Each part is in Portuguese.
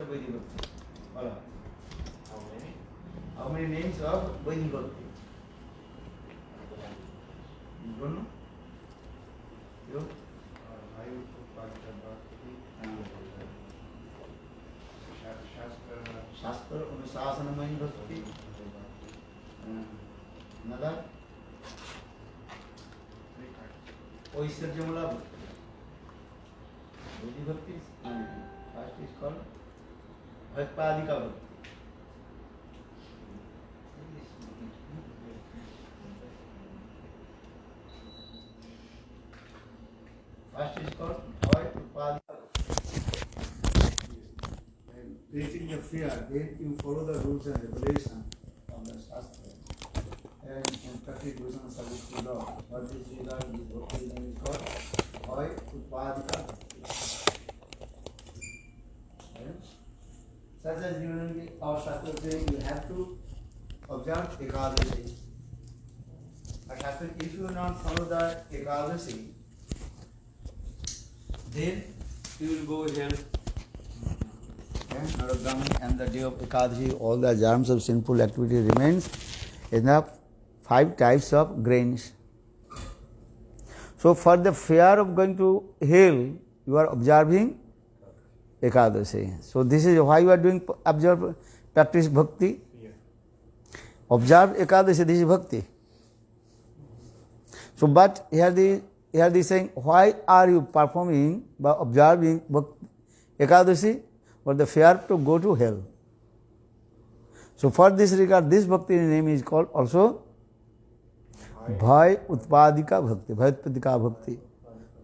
Vaidhi Bhakti. Voilà. How many names of Vaidhi Bhakti? You don't know? You? Shastra Anusasanamai Bhakti. Another? Oisarjamala Bhakti. Vaidhi Bhakti is first is called Bhakpadika Bhakti. First is called Bhakpadika. Creating the fear, then you follow the rules and regulations of the Shastra and practice devotional service to Lord. What is regard this bhakti name is called Utpadika Bhakti. Such as during our Shastra saying you have to observe Ekadashi. What happens if you not follow the Ekadashi, then you will go here. And the day of Ekadashi, all the germs of sinful activity remains in the 5 types of grains. So for the fear of going to hell, you are observing Ekadashi. So this is why you are doing practice bhakti. Observe Ekadashi, this is bhakti. So but here the saying, why are you performing by observing Ekadashi? For the fear to go to hell. So for this regard, this bhakti name is called also Bhai Utpadika Bhakti. Bhai Utpadika Bhakti.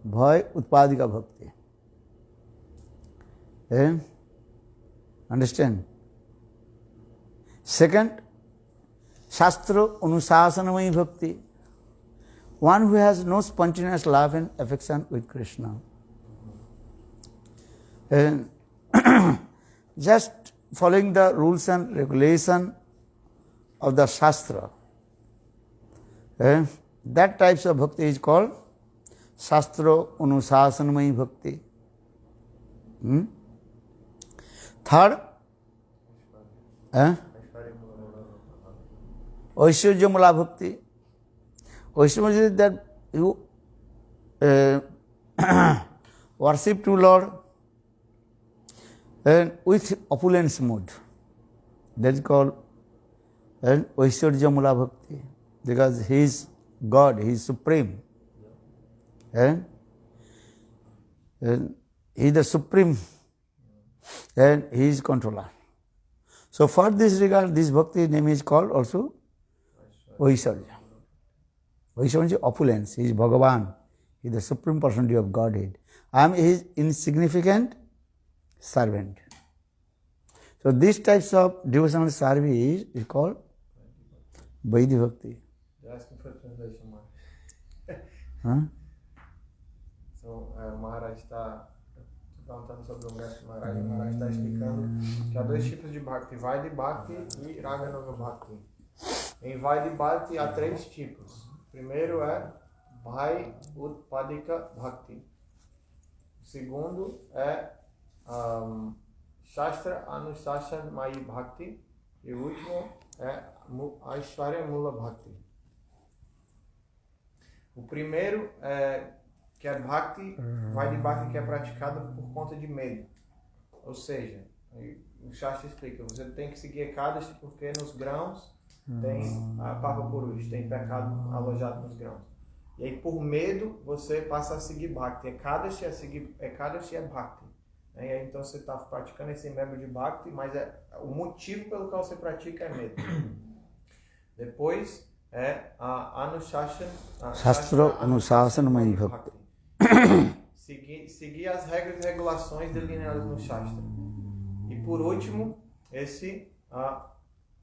Bhai Utpadika Bhakti. Understand? Second, Shastra Anusasanamai Bhakti. One who has no spontaneous love and affection with Krishna. And just following the rules and regulation of the Shastra. That types of bhakti is called Shastra Anusasanamai Bhakti. Third, Aishwarjamala Bhakti. Aishwarja is that you worship to Lord and with opulence mode. That is called Aishwarjamala Bhakti. Because he is God, he is supreme. And he is the supreme and he is controller. So for this regard, this bhakti name is called also Aishwarja. Aishwarja is opulence, he is Bhagavan, he is the supreme personality of Godhead. I am his insignificant servant. So these types of devotional service is called Vaidhi Bhakti. You're asking for translation, Maharaj. Huh? So, Maharaj está perguntando sobre o mestre Maharaj. O Maharaj está explicando que há 2 tipos de Bhakti, Vaidhi Bhakti e Raganaga Bhakti. Em Vaidhi Bhakti há 3 tipos. O primeiro é Bhai Utpadika Bhakti. O segundo é Shastra Anusasanamai Bhakti. E o último é Aishwarya Mula Bhakti. O primeiro é que é Bhakti, Vaidhi Bhakti, que é praticado por conta de medo. Ou seja, o Shastra explica, você tem que seguir Ekadashi porque nos grãos tem a Papa Purusha, tem pecado alojado nos grãos. E aí por medo você passa a seguir Bhakti. Ekadashi é Bhakti. E aí então você está praticando esse membro de Bhakti, mas o motivo pelo qual você pratica é medo. Depois é a Shastra Anusasanamai Bhakti. Seguir as regras e regulações delineadas no Shastra. E por último, esse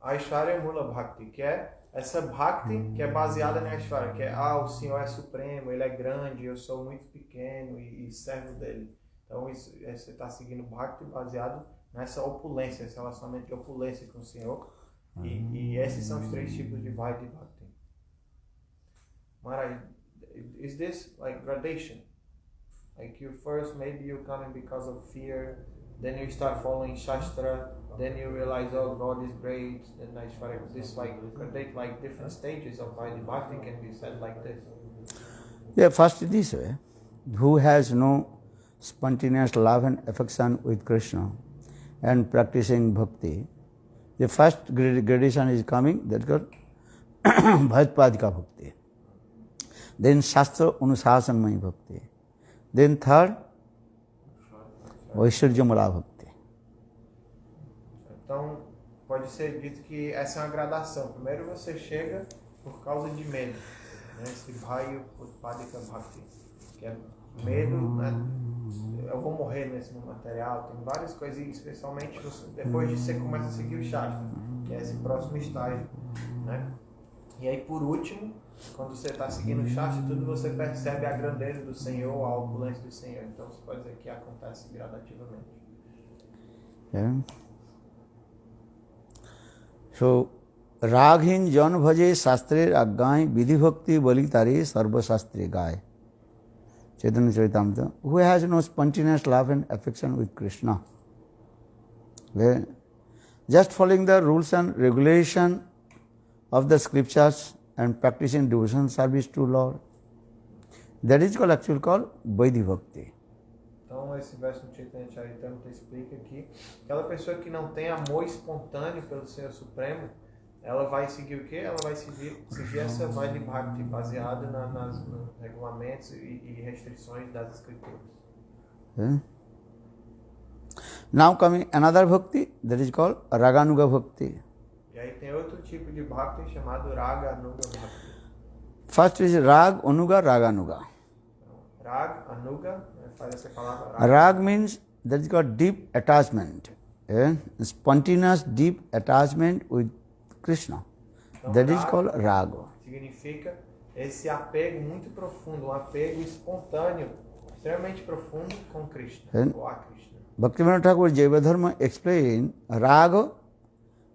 Aishwarya Mula Bhakti, que é essa Bhakti que é baseada na Aishwarya, que é o Senhor é supremo, Ele é grande, eu sou muito pequeno e servo dele. Então você está seguindo Bhakti baseado nessa opulência, esse relacionamento de opulência com o Senhor. E esses são os 3 tipos de Vaidhi Bhakti. Maharaj, is this like gradation? Like you first, maybe you're coming because of fear, then you start following Shastra, then you realize, oh, God is great, and I try this like different stages of Vaidhi Bhakti can be said like this. Yeah, first this way, who has no spontaneous love and affection with Krishna and practicing bhakti, the first gradation is coming, that called Bhajpadika bhakti. Then Shastra Anusasanmaya bhakti. Then third, Vaishwarjamala bhakti. Então, pode ser dito que essa é uma gradação. Primeiro você chega por causa de medo, né? Esse Bhajpadika bhakti, que é medo, né? Eu vou morrer nesse mundo material, tem várias coisas, especialmente depois de você começa a seguir o Shastra, que é esse próximo estágio, né? E aí, por último, quando você está seguindo o Shastra, tudo você percebe a grandeza do Senhor, a opulência do Senhor. Então, você pode dizer que acontece gradativamente. Yeah. So, Raghin Jan Bhaje Shastre Aggai Vidhi Bhakti Bali Tare Sarva Shastre Gai. Chaitanya Charitamrita. Who has no spontaneous love and affection with Krishna? Okay. Just following the rules and regulation of the scriptures and practicing devotion service to Lord. That is actually called Vaidhi Bhakti. Então, esse verso do Chaitanya Charitamrita explica que aquela pessoa que não tem amor espontâneo pelo Senhor Supremo, ela vai seguir o quê? Ela vai seguir essa Vaidhi Bhakti baseada nos regulamentos e restrições das Escrituras. Okay. Now coming another Bhakti, that is called Raganuga Bhakti. E aí tem outro tipo de Bhakti chamado Raga Anuga Bhakti. First is Rag, Anuga, Raganuga. Rag, Anuga, faz essa palavra. Rag means that is called deep attachment, spontaneous deep attachment with Krishna. Então, That is called Raga. Significa esse apego muito profundo, um apego espontâneo, extremamente profundo com Krishna, ou a Krishna. Bhaktivinoda Thakur Jayavadharma explained Raga,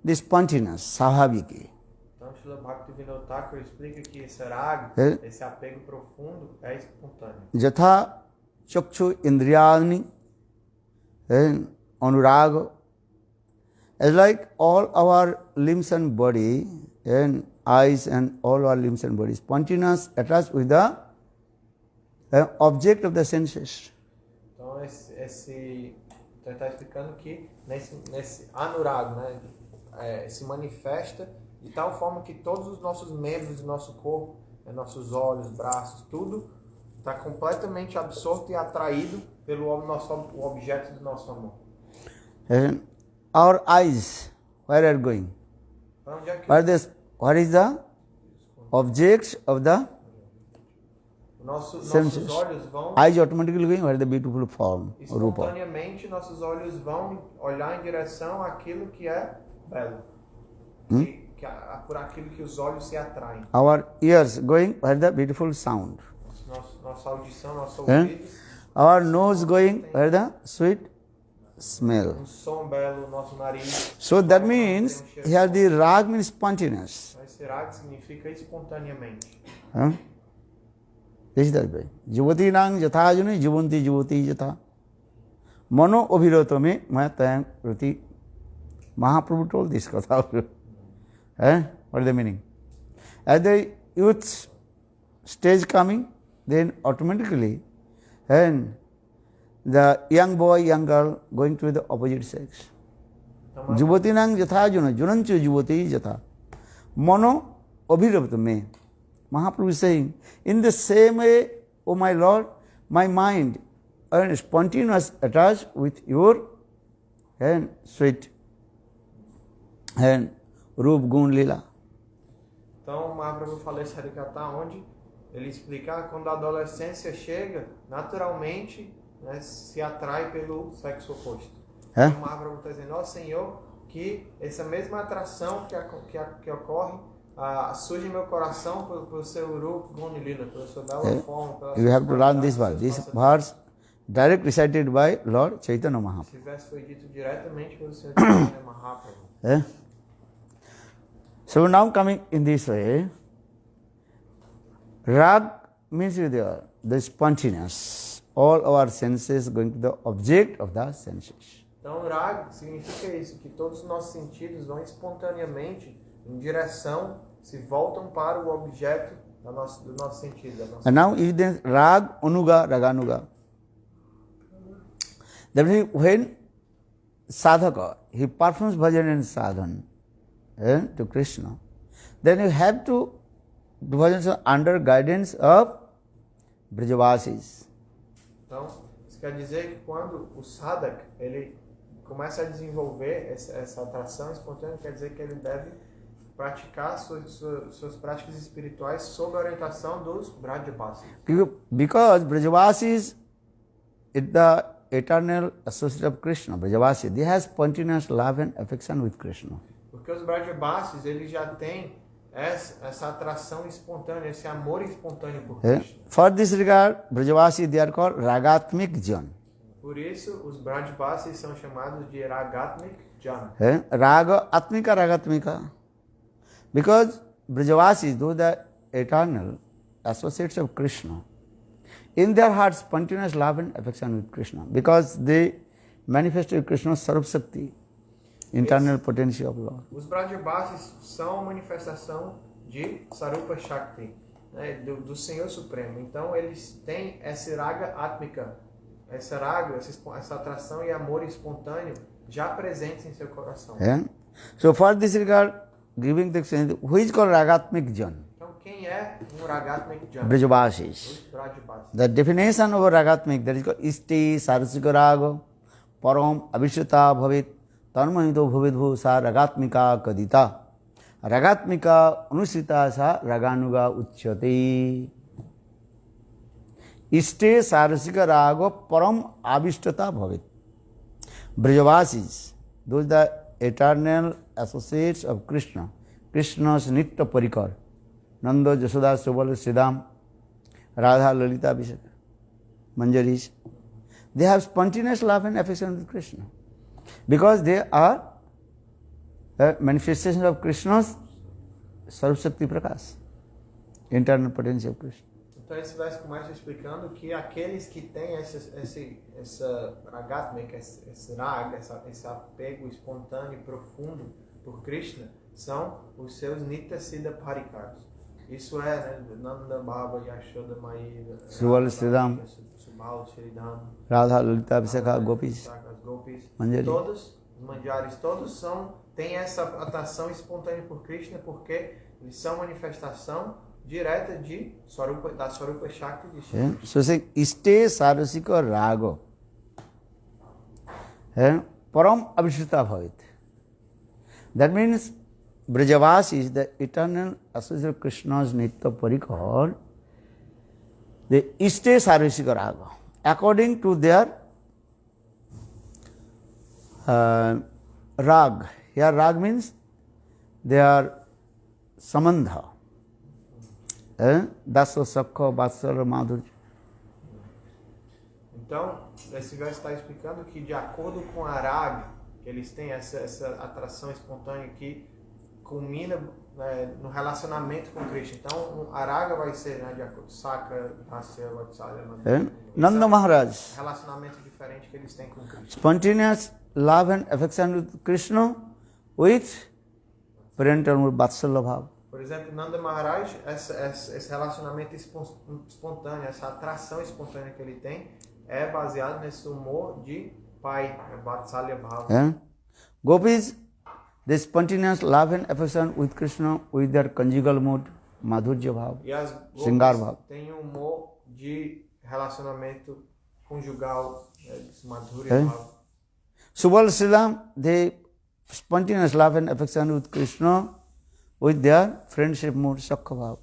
the spontaneous, Sahaviki. Então, Srila Bhaktivinoda Thakur explica que esse raga, esse apego profundo, é espontâneo. Jatha Chakshu Indriyani Anuraga. As like all our limbs and body and eyes and all our limbs and body, spontaneous attached with the object of the senses. Então, então está explicando que nesse anurago, né, se manifesta de tal forma que todos os nossos membros do nosso corpo, nossos olhos, braços, tudo está completamente absorto e atraído pelo o objeto do nosso amor. And our eyes, where are going? Para onde é que What is the object of the nossos senses? olhos vão Eyes automatically going, where is the beautiful form, Rupa. espontaneamente, nossos olhos vão olhar em direção àquilo que é belo. Por aquilo que os olhos se atraem. Our ears going, where is the beautiful sound. Nossa audição, nosso ouvido. Our nose going, where is the sweet smell. Som belo, nosso nariz. So that means here the rag means spontaneous. Esse rag significa espontaneamente. This is that way. Jivati nang jatha june jivanti jivati jatha. Mano abhirato me mayatayam rati. Mahaprabhu told this katha. What is the meaning? As the youth stage coming, then automatically, and the young boy, young girl going to the opposite sex. Jivati nang jatha juna, junanchu jivati jatha. Mano abhirato me. Mahaprabhu is saying, in the same way, O my Lord, my mind and spontaneous attached with your and sweet and Rup Gun Lila. Então, o Mahaprabhu fala esse Harikata onde ele explica quando a adolescência chega, naturalmente, né, se atrai pelo sexo oposto. Então, o Mahaprabhu está dizendo, ó Senhor, que essa mesma atração que ocorre surge em meu coração pelo seu Rup Gun Lila, pela sua bela forma. You have to learn this verse. This verse direct recited by Lord Chaitanya Mahaprabhu. Esse verso foi dito diretamente pelo Senhor Chaitanya Mahaprabhu. So now coming in this way, rag means the spontaneous, all our senses going to the object of the senses. Então, rag significa isso, que todos os nossos sentidos vão espontaneamente em direção, se voltam para o objeto do nosso sentido. Da nossa And now if then rag, anuga, raganuga. That means when sadhaka, he performs bhajan and sadhan to Krishna, then you have to do bhajan under guidance of Brajavasis. Então, isso quer dizer que quando o sadhaka, ele começa a desenvolver essa atração espontânea, quer dizer que ele deve praticar suas práticas espirituais sob a orientação dos Brajavasis. Because Brajavasis is the eternal associate of Krishna, Brajavasi, they have spontaneous love and affection with Krishna. Porque os Brajavasis, eles já têm essa atração espontânea, esse amor espontâneo por Krishna. For this regard, Brajavasi, they are called Ragatmik Jan. Por isso, os Brajavasis são chamados de Ragatmik Jan. Raga, Atmika, Ragatmika. Because Brajavasis, those the eternal associates of Krishna, in their hearts spontaneous love and affection with Krishna, because they manifest with Krishna's Sarup Shakti, internal potency of Lord. Os Brajavasis são a manifestação de Sarupa Shakti, né, do Senhor Supremo. Então eles têm essa raga átmica, essa raga, essa atração e amor espontâneo já presentes em seu coração. So for this regard, giving the explanation, who is called Ragatmik Jan? Então quem é Ragatmik Jan? Brajavasis. Os Brajavasis. The definition of Ragatmik, that is called Isti Sarasika Raga Param Abhishata Bhavit Tanmahito Bhavidhu Sa Ragatmika Kadita Ragatmika Anusrita Sa Raganuga Uchyate. Iste Sarasika Raga Param Abhishtata Bhavit. Brajavasis, those the eternal associates of Krishna, Krishna's Nitya Parikar, Nanda, Jasoda, Subal, Siddham, Radha, Lalita, Abhishek, Manjaris, they have spontaneous love and affection with Krishna because they are the manifestation of Krishna's Sarvashakti Prakash, internal potency of Krishna. Então esse verso começa explicando que aqueles que têm essa ragatmika, esse raga, esse apego espontâneo e profundo por Krishna, são os seus Nitya Siddha Parikaras. Isso é, né, Nanda, Baba, Yashoda, Maia, Subal, Siddham, Subal, Siddham, Radha, Lalita, Abhishek, Gopis, Manjari. Todos, os manjaris, todos têm essa atração espontânea por Krishna porque eles são manifestação direta da Swarupa Shakti de Shiva. So saying, Iste Sarasika Raga Param Abhishita Bhavit. That means Brajavasi is the eternal associate of Krishna's Nitya Parikar, the Iste Sarasika Raga, according to their rag. Here rag means their samandha. Dasa, Sakha, Vatsala, Madhurya. Então, esse verso está explicando que de acordo com a raga, que eles têm essa atração espontânea que culmina, né, no relacionamento com Krishna. Então, a raga vai ser, né, de acordo com Sakha, Dasya, Vatsala, Madhurya. Nanda Maharaj. Relacionamento diferente que eles têm com Krishna. Spontaneous love and affection with Krishna with parental Vatsala Bhava. Por exemplo, Nanda Maharaj, esse relacionamento espontâneo, essa atração espontânea que ele tem, é baseado nesse humor de pai, Vatsalya Bhava. Gopis, the spontaneous love and affection with Krishna with their conjugal mood, Madhurya Bhava, E as Shringar Gopis Bhava. têm um humor de relacionamento conjugal, Madhurya Bhava. Subal Siddham, the spontaneous love and affection with Krishna with their friendship mood, Sakha Bhava.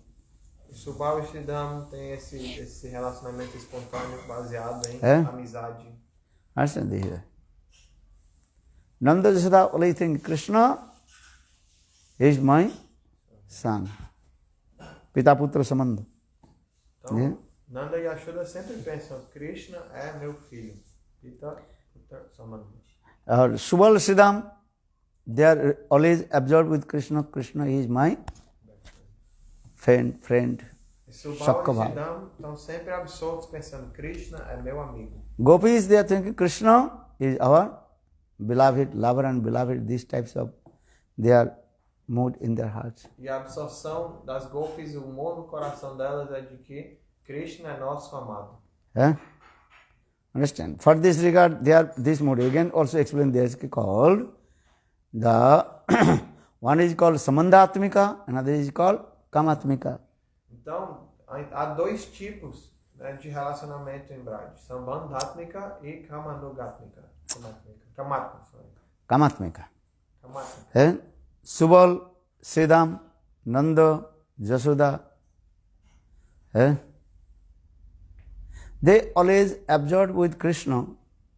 Subal e Siddham tem esse relacionamento espontâneo baseado em amizade. Understand this? Nanda Jasoda only think Krishna is my son. Pita Putra Samandha. Então, Nanda e Yashoda sempre pensam, Krishna é meu filho. Pita Putra Samandha. Subal Siddham, they are always absorbed with Krishna. Krishna is my friend. Subal Sakha e Bhava. Siddham estão sempre absortos pensando, Krishna é meu amigo. Gopis, they are thinking Krishna is our beloved, lover and beloved, these types of their mood in their hearts. E a absorção das golpes, o humor no coração delas é de que Krishna é nosso amado. Eh? Understand? For this regard, this mood again also explained there is called the one is called Samandhatmika, another is called Kamatmika. Então, há dois tipos, né, de relacionamento em Braj: Sambandhatmika e Kamanugatmika. Kamatmika. Kamatmika. Eh? Subal, Sridham, Nanda, Jasoda. Eh? They always absorbed with Krishna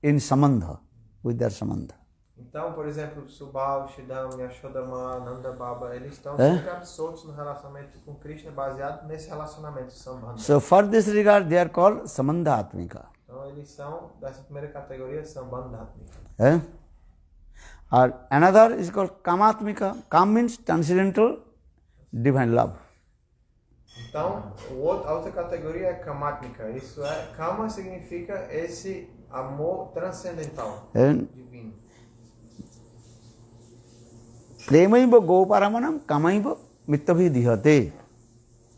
in Samandha, with their Samandha. Então, por exemplo, Subal, Shidam, Yashodama, Nanda Baba, eles estão sempre absortos no relacionamento com Krishna, baseado nesse relacionamento Sambandha. So for this regard, they are called Samandhatmika. Então, eles são dessa primeira categoria, Sambandhatmika. Eh? Or another is called Kamatmika. Kam means transcendental divine love. Então, a outra categoria é Kamatmika. Isso é, Kama significa esse amor transcendental, divino. Premaiva Goparamanam Kamaiva Mittavidihate.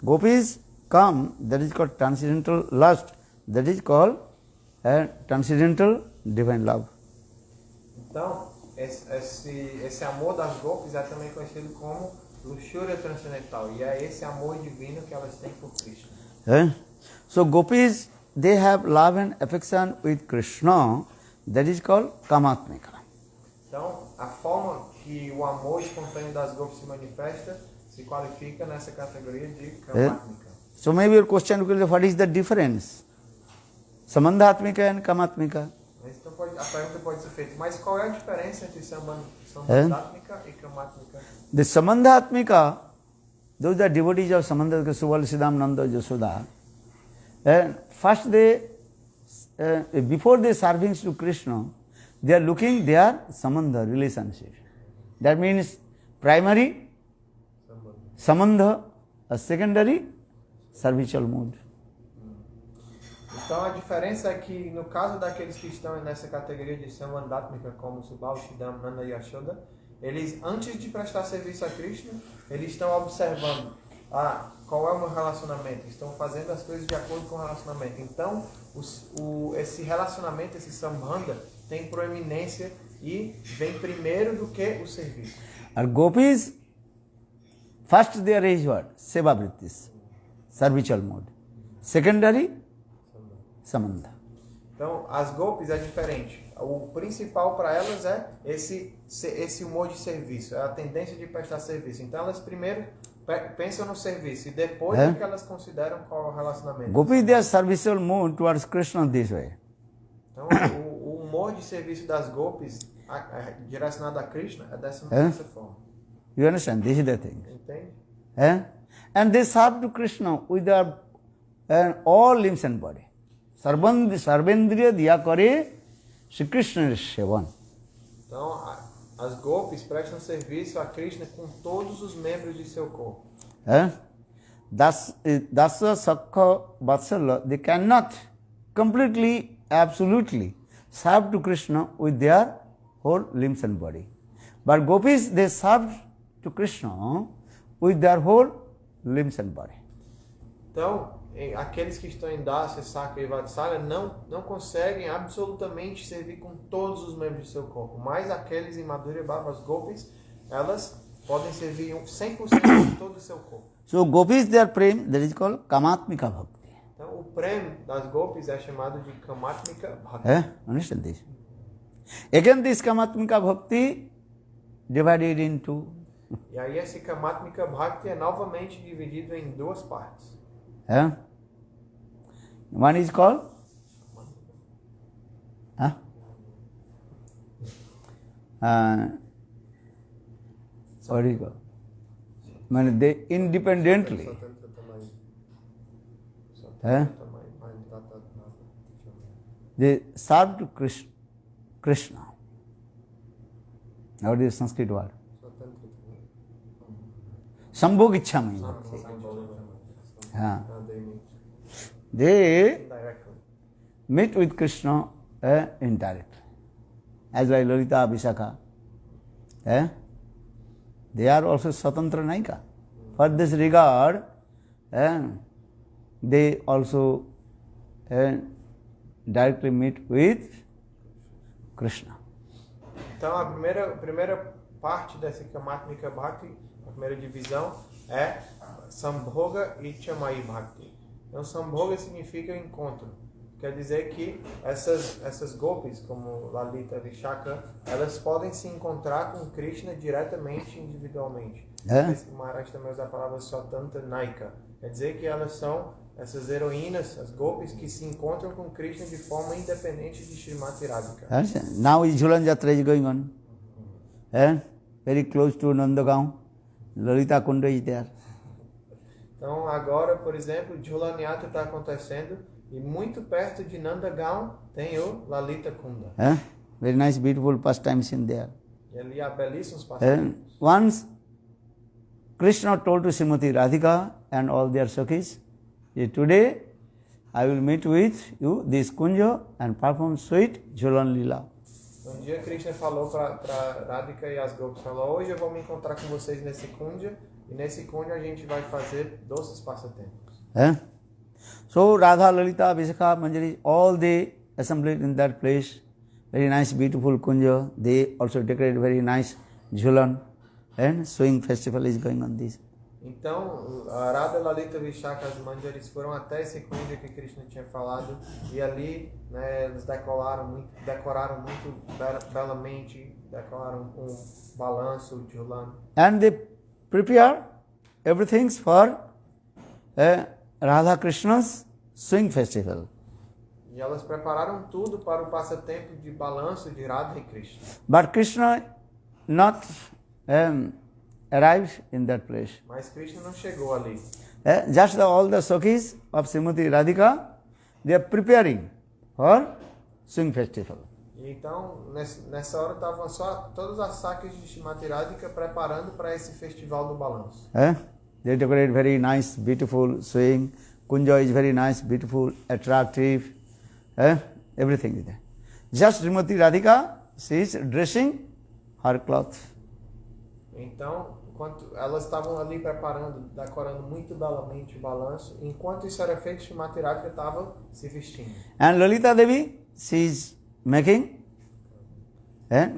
Gopis come, that is called transcendental lust, that is called transcendental divine love. Então, esse amor das golpes é também conhecido como luxúria transcendental, e é esse amor divino que elas têm por Krishna. So gopis, they have love and affection with Krishna, that is called Kamatmika. Então, a forma que o amor espontâneo das golpes se manifesta se qualifica nessa categoria de Kamatmika. So maybe your question will be, what is the difference? Samandhatmika and Kamatmika. Então a pergunta pode ser feita, mas qual é a diferença entre Sambandhatmika e Kamatmika? The Samandhatmika, those are devotees of Samandhatmika, Subal, Siddham, Nanda, Jasoda. First before they serving to Krishna, they are looking their Samandha relationship. That means primary Samandha, a secondary servicial mood. Então a diferença é que no caso daqueles que estão nessa categoria de Sambandhatmika, como Subal, Shidam, Nanda e Yashoda, eles, antes de prestar serviço a Krishna, eles estão observando qual é o meu relacionamento, estão fazendo as coisas de acordo com o relacionamento. Então, esse relacionamento, esse Sambandha, tem proeminência e vem primeiro do que o serviço. And gopis, first there is what? Seva vrittis, servicial mode. Secondary, Samandha. Então, as golpes é diferente. O principal para elas é esse humor de serviço, é a tendência de prestar serviço. Então, elas primeiro pensam no serviço e depois é que elas consideram qual é o relacionamento. Gopis, their servicial mood towards Krishna this way. Então, o humor de serviço das golpes direcionado a Krishna é dessa forma. You understand? This is the thing. Entende? And they serve to Krishna with their all limbs and body. Sarvendriya diya kare Shri Krishna Sevan. Então, as golpes prestam serviço a Krishna com todos os membros de seu corpo. Dasa Sakha Vatsala, they cannot completely, absolutely serve to Krishna with their whole limbs and body. But gopis, they serve to Krishna with their whole limbs and body. Então, aqueles que estão em Dasa, Sakha e Vatsalya não conseguem absolutamente servir com todos os membros de seu corpo. Mas aqueles em Madhurya Bhava, as gopis, elas podem servir 100% de todo o seu corpo. So gopis, their prem, that is called Kamatmika Bhakti. Então, o prem das gopis é chamado de Kamatmika Bhakti. Understand this? Again, this Kamatmika Bhakti divided into. E aí esse Kamatmika Bhakti é novamente dividido em duas partes. One is called what is called? They independently they serve to Krishna. What is the Sanskrit word? Sambhog Ichchami. They meet with Krishna indirectly. as like Lalita, Vishakha. They are also Swatantra Naika. For this regard, they also directly meet with Krishna. Então a primeira parte dessa Kamatmika Bhakti, a primeira divisão, é Sambhoga e Chamai Bhakti. Então Sambhoga significa encontro. Quer dizer que essas gopis, como Lalita e Vishakha, elas podem se encontrar com Krishna diretamente, individualmente. O Maharaj também usa a palavra Swatanta Naika. Quer dizer que elas são essas heroínas, as gopis, que se encontram com Krishna de forma independente de Srimati Radhika. Now Jhulan Jatra is going on. Very close to Nandagaon. Lalita Kunda is there. Então agora, por exemplo, Jhulan Yatra está acontecendo e muito perto de Nandagaon tem o Lalita Kunda. Very nice, beautiful pastimes in there. E ali há belíssimos passatempos. Once Krishna told to Srimati Radhika and all their Sakhis, today I will meet with you this Kunja and perform sweet Jhulan Lila. Um dia Krishna falou para Radhika e as gopis, falou, hoje eu vou me encontrar com vocês nesse Kunja e nesse Kunja a gente vai fazer doces passatempos. So Radha, Lalita, Vishakha, Manjari, all they assembled in that place. Very nice, beautiful Kunja. They also decorated very nice Jhulan, and swing festival is going on this. Então, a Radha, Lalita, Vishakha, as Manjaris foram até esse Kunja que Krishna tinha falado e ali, né, eles decoraram muito belamente, decoraram um balanço, Jhulan. And they prepare everything for Radha Krishna's swing festival. E elas prepararam tudo para o passatempo de balanço de Radha e Krishna. But Krishna not arrived in that place. Mas Krishna não chegou ali. Just all the Sakhis of Srimati Radhika, they are preparing for swing festival. Então, nessa hora estavam só todas as sakhis de Srimati Radhika preparando para esse festival do balanço. They decorate very nice, beautiful swing. Kunja is very nice, beautiful, attractive. Everything is there. Just Srimati Radhika, she is dressing her cloth. Então, enquanto elas estavam ali preparando, decorando muito belamente o balanço, enquanto isso era feito, Srimati Radhika estava se vestindo. And Lalita Devi, she is making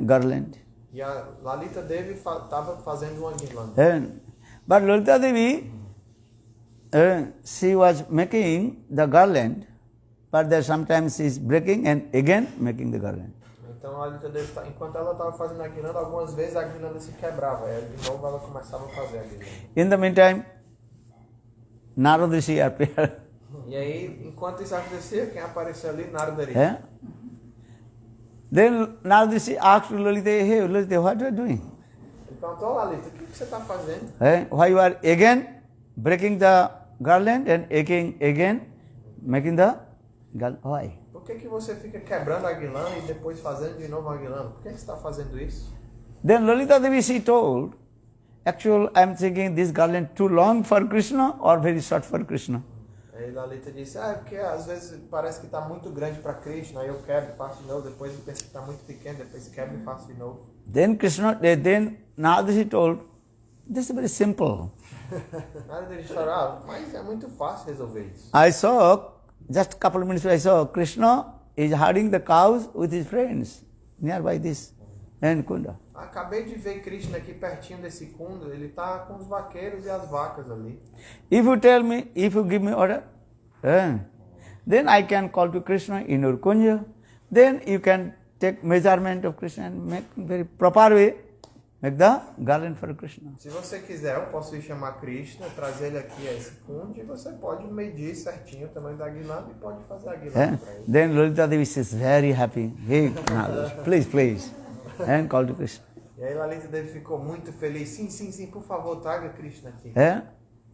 garland. E a Lalita Devi estava fazendo uma guirlanda. But Lalita Devi, she was making the garland, but there sometimes she is breaking and again making the garland. Então a Lalita Devi, enquanto ela estava fazendo a guirlanda, algumas vezes a guirlanda se quebrava, e de novo ela começava a fazer a guirlanda. In the meantime, Narada Rishi appeared. E aí, enquanto isso acontecia, quem apareceu ali? Narada Rishi. Then Narada Rishi asked Lalita, hey Lalita, what are you doing? Ele perguntou, Lalita, o que você está fazendo? Why you are again breaking the garland and again making the garland? Why? Por que você fica quebrando a guirlanda e depois fazendo de novo a guirlanda? Por que você está fazendo isso? Then Lalita Devi, she told, actually I am thinking this garland too long for Krishna or very short for Krishna. Aí Lalita disse, porque às vezes parece que está muito grande para Krishna, aí eu quebro e faço de novo, depois eu penso que está muito pequeno, depois quebro e faço de novo. Then Narada Rishi told, this is very simple. Narada Rishi falou, mas é muito fácil resolver isso. I saw, just a couple of minutes ago, I saw Krishna is herding the cows with his friends nearby this and Kunda. Acabei de ver Krishna aqui pertinho desse Kunda, ele está com os vaqueiros e as vacas ali. If you tell me, if you give me order, then I can call to Krishna in your Kunja, then you can take measurement of Krishna and make very proper way, make the garland for Krishna. Se você quiser, eu posso ir chamar Krishna, trazer ele aqui a esse Kunda e você pode medir certinho o tamanho da guirlanda e pode fazer a guirlanda para ele. Then Lalita Devi is very happy. Hey, please, and call to Krishna. E aí Lalita Devi ficou muito feliz. Sim, por favor, traga Krishna aqui.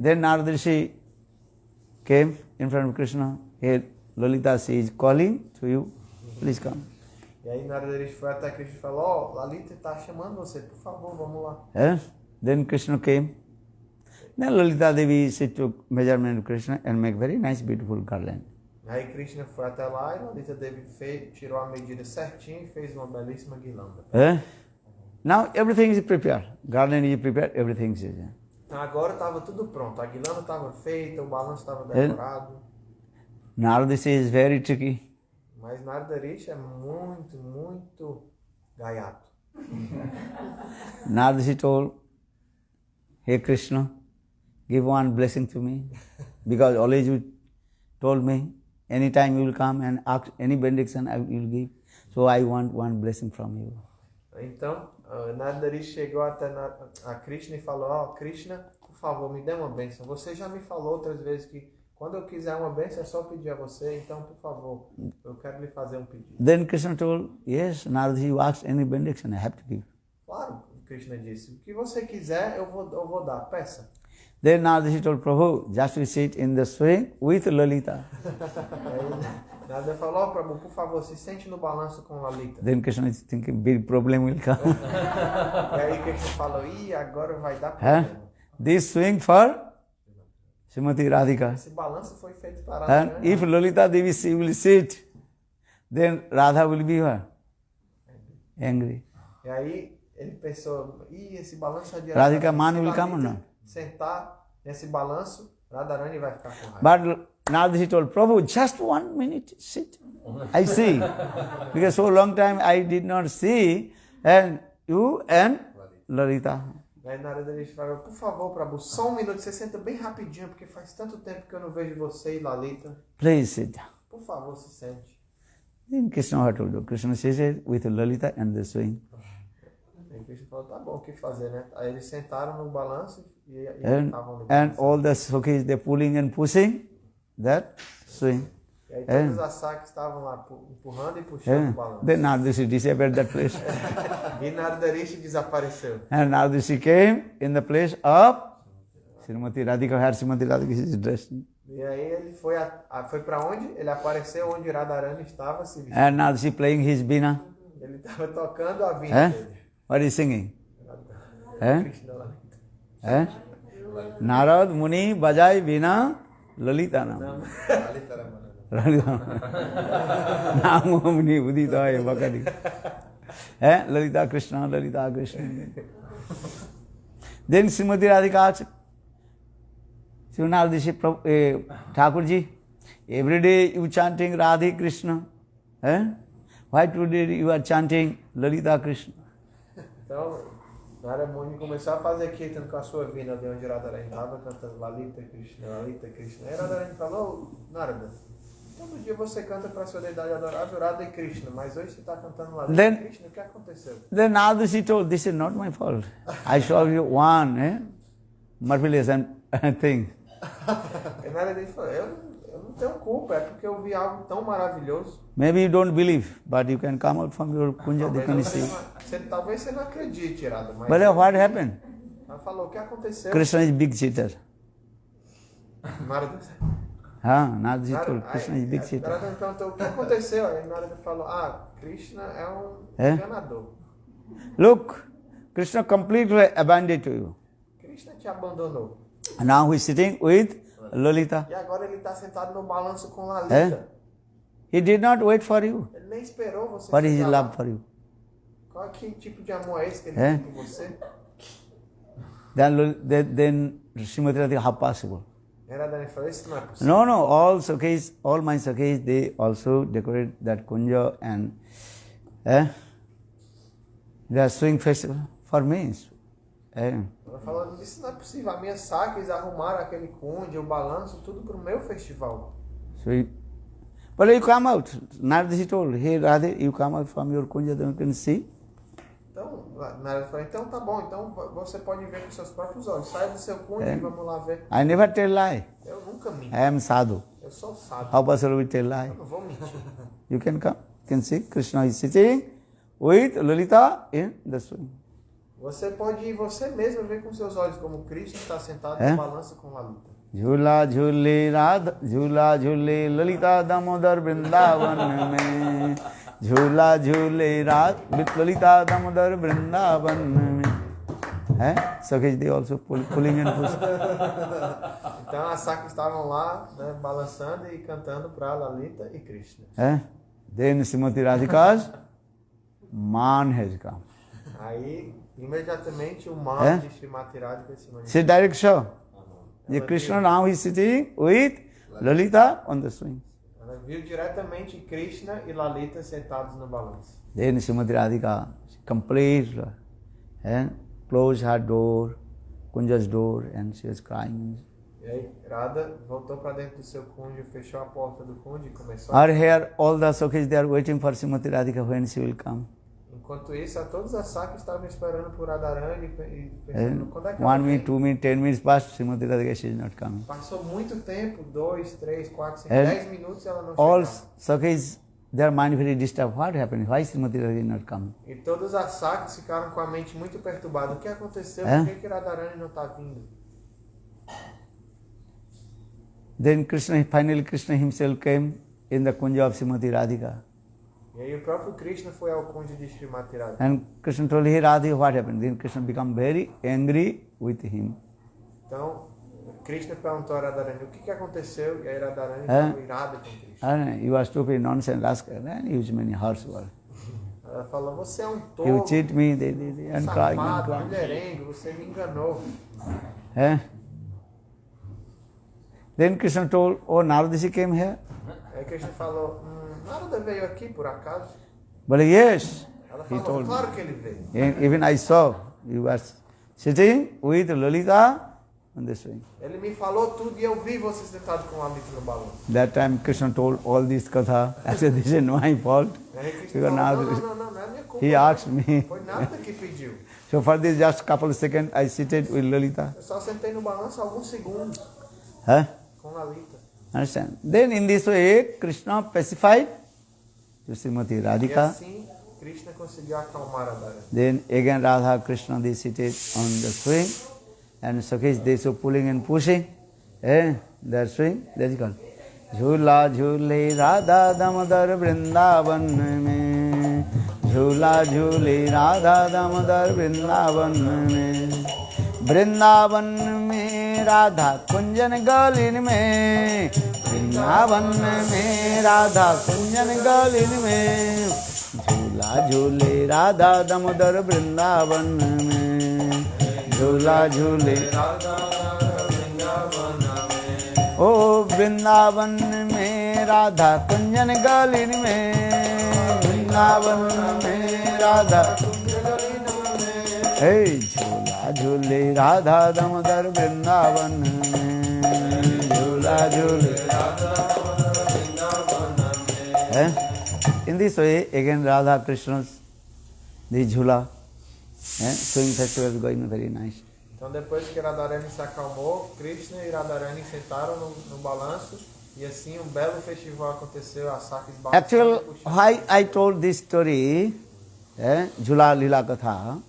Then Narada Rishi came in front of Krishna. Hey, Lalita, she is calling to you. Please come. E aí Narada Rishi foi até Krishna e falou, Lalita está chamando você, por favor, vamos lá. Then Krishna came. Then Lalita Devi, she took measurement of Krishna and make very nice, beautiful garland. Aí Krishna foi até lá e Lalita Devi tirou a medida certinho e fez uma belíssima guirlanda. Now everything is prepared. Garland is prepared, everything is there. Então agora estava tudo pronto. A guirlanda estava feita, o balanço estava decorado. Narada is very tricky. Mas Narada Rishi é muito, muito gaiato. Narada told, "Hey Krishna, give one blessing to me, because always you told me, anytime you will come and ask any benediction, I will give. So I want one blessing from you." Então, Narada Rishi chegou até a Krishna e falou: "Ó, Krishna, por favor, me dê uma bênção. Você já me falou outras vezes que quando eu quiser uma bênção é só pedir a você, então, por favor, eu quero lhe fazer um pedido." Then Krishna told, "Yes, Narada, you ask any benediction, I have to give." Claro, Krishna disse: "O que você quiser, eu vou dar, peça." Then Narada told Prabhu, "Just we sit in the swing with Lalita." Narada falou: "Ó, Prabhu, por favor, se sente no balanço com Lalita." Then Krishna is thinking big problem will come. E aí Krishna falou: "Ih, agora vai dar problema." This swing for Srimati Radhika. Esse balanço foi feito para And Radharani. if Lalita Devi will sit, then Radha will be what? Angry. E aí ele pensou: "Ih, esse balanço é de Radhika man Se will Lalita come or not? sentar nesse balanço, Radharani vai ficar com raiva." But Narada told Prabhu, "Just 1 minute, sit. I see." Because so long time I did not see, and you and Lalita. Aí Narada Rishi falou: "Por favor, Prabhu, só um minuto, você senta bem rapidinho, porque faz tanto tempo que eu não vejo você e Lalita. Please sit down." Por favor, se sente." Then Krishna had told you. Krishna says with Lalita and the swing. Aí Krishna falou: "Tá bom, o que fazer, né?" Aí eles sentaram no balanço e estavam no And balanço. all the Sukhis, they pulling and pushing that swing. E aí todos os Asakis estavam lá empurrando e puxando o balanço. Then Narada disappeared that place. E Narada Rishi desapareceu. And Narada came in the place of Srimati Radhika, where Srimati Radhika is dressed. E aí ele foi para onde? Ele apareceu onde Radharani estava se vestindo. And Narada playing his Veena. Ele estava tocando a vina dele. What is singing? Krishna lá. Narad Muni Bajai Veena Lalita Nam. Lalita Nam Muni Uditaya Bhakati. Lalita Krishna, Lalita Krishna. Then Srimati Radhika asked, Narada Thakurji, every day you chanting Radhe Krishna. Why today you are chanting Lalita Krishna? Então, Narada Muni começou a fazer kirtan com a sua vina de onde Radharani estava cantando Lalita Krishna, Lalita Krishna. Aí Radharani falou: "Narada, todo dia você canta para a sua deidade adorável Radha e Krishna, mas hoje você está cantando Lalita Krishna, o que aconteceu?" Then Narada told, "This is not my fault. I saw you one marvelous thing." E Narada falou: eu não tenho culpa, é porque eu vi algo tão maravilhoso. Maybe you don't believe, but you can come out from your kunja, they can see. Talvez você não acredite, Radha, mas But what happened? ela falou: "O que aconteceu?" Krishna is big cheater. Narada, Narada told, Krishna is big cheater. Narada perguntou: "O que aconteceu?" Aí Narada falou: "Krishna é um enganador. Look, Krishna completely abandoned to you. Krishna te abandonou. Now he is sitting with Lalita. E agora ele está sentado no balanço com Lalita. He did not wait for you. Ele nem esperou você What is his chegar lá. love for you? Que tipo de amor é esse que ele tem por você? Then Srimati Radhika, how possible? Radharani falou: "Isso não é possível." No, all my Sakhis, they also decorate that kunja and they are swing festival for me. Ela falou: "Isso não é possível. A minha Sakis arrumaram aquele kunja, o balanço, tudo para o meu festival." But you come out. Narada told, "Hey Radhe, you come out from your kunja, then you can see." Então, Narada falou: "Então tá bom, então você pode ver com seus próprios olhos. Sai do seu kunja e vamos lá ver." I never tell lie. Eu nunca minto. I am sadhu. Eu sou sábio. How possible we tell lie? Eu não vou mentir. You can come. You can see Krishna is sitting with Lalita in the swing. Você pode ir você mesmo ver com seus olhos como Krishna está sentado no balanço com Lalita. झूला झूले राधा झूला झूले ललिता दामोदर वृंदावन में झूला झूले ललिता दामोदर वृंदावन में है सकेश दे also pulling and pushing. Então as Sakis estavam lá, né, balançando e cantando para Lalita e Krishna. Then Srimati Radhika's man has come. Aí, imediatamente, o man de Srimati Radhika se She manifestou. direct show. The Krishna now is sitting with Lalita on the swing. Ela viu diretamente Krishna e Lalita sentados no balanço. Then Srimati Radhika complete and closed her door, Kunja's door, and she was crying. E aí, Radha voltou para dentro do seu Kunja, fechou a porta do Kunja e começou Her here, all the Sakhis, they are waiting for Srimati Radhika when she will come. Enquanto isso, todas as Sakis estavam esperando por Radharani e pensando, And quando é que ela 1 minute, vem? 2 minutes, 10 minutes passed, Srimati Radhika, she is not coming. Passou muito tempo, 2, 3, 4, 5, And 10 minutos e ela não All chegava. Sakhis, their mind very disturbed. What happened? Why Srimati Radhika is not coming? E todas as Sakis ficaram com a mente muito perturbada. O que aconteceu? É? Por que Radharani não está vindo? Then finally Krishna himself came in the Kunja of Srimati Radhika. E aí o próprio Krishna foi ao Kunja de Srimati Radhika. And Krishna told, hey Radha, what happened? Then Krishna became very angry with him. Então, Krishna perguntou a Radharani o que aconteceu, e aí Radharani É? ficou irada com Krishna. And you are stupid, nonsense, rascal, and use many harsh words. Ela falou, você é um You tolo, cheat me, and crying, and safado, crying. mulherengo, você me enganou. Then Krishna told, oh, Naradishi came here. Aí Krishna falou, Narada veio aqui por acaso? But yes, Ela he falou, told me. claro que ele veio. And even I saw you were sitting with Lalita on the swing. Ele me falou tudo e eu vi você sentado com a Lalita no balão. That time Krishna told all this katha. I said, this is my fault. Aí Krishna Because falou, now não é minha culpa. he não. asked me. Foi nada que pediu. So for this just couple of seconds, I seated with Lalita. Eu só sentei no balanço alguns segundos Huh? com Lalita. Understand? Then in this way, Krishna pacified to Srimati E Radhika. assim, Krishna conseguiu acalmar a Radharani. Then again Radha, Krishna, they seated on the swing. And Sakhis, they so pulling and pushing. Their swing, that is called. Jhula jhule Radha Damodar Vrindavan mein. Jhula jhule Radha Damodar Vrindavan mein. Vrindavan में राधा कुंजन गलिन में, वृंदावन में राधा कुंजन गलिन में, झूला झूले राधा दामोदर वृंदावन में, झूला झूले ओ वृंदावन में राधा कुंजन गलिन में, वृंदावन में राधा हे झूला झूले राधा दामोदर वृंदावन में, झूला झूले In this way, again Radha Krishna's the Jhula swing festival is going very nice. Então depois que Radharani se acalmou, Krishna e Radharani sentaram no balanço e assim um belo festival aconteceu, a Sakis balançando. Actually, why I told this story, Jhula Lila Katha,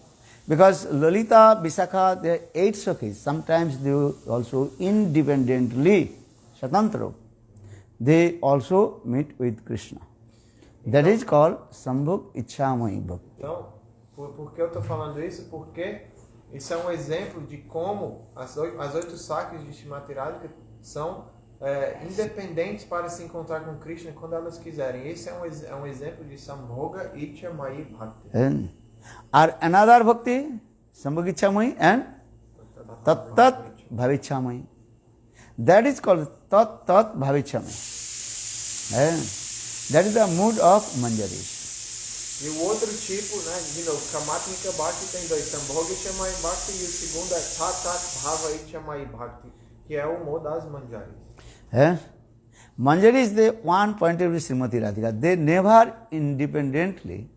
because Lalita, Visakha, they are 8 Sakhis. Sometimes they also independently, Swatantra, they also meet with Krishna. That is called Sambhog Ichamai Bhakti. Então, por que eu estou falando isso? Porque isso é um exemplo de como as 8 Sakis de Srimati Radhika são independentes para se encontrar com Krishna quando elas quiserem. Esse é um exemplo de Sambhoga Ichamai Bhakti. Or another Bhakti, Sambhog Ichamai and Tat Tat Bhavichamai. That is called Tat Tat Bhavichamai. That is the mood of Manjaris. E o outro tipo, né, de novo, Kamatmika Bhakti tem 2, Sambhoga Ichamai Bhakti, e o segundo é Tat Tat Bhava Ichamai Bhakti, que é o humor das Manjaris. Manjaris, they one point of view Srimati Radhika, they never independently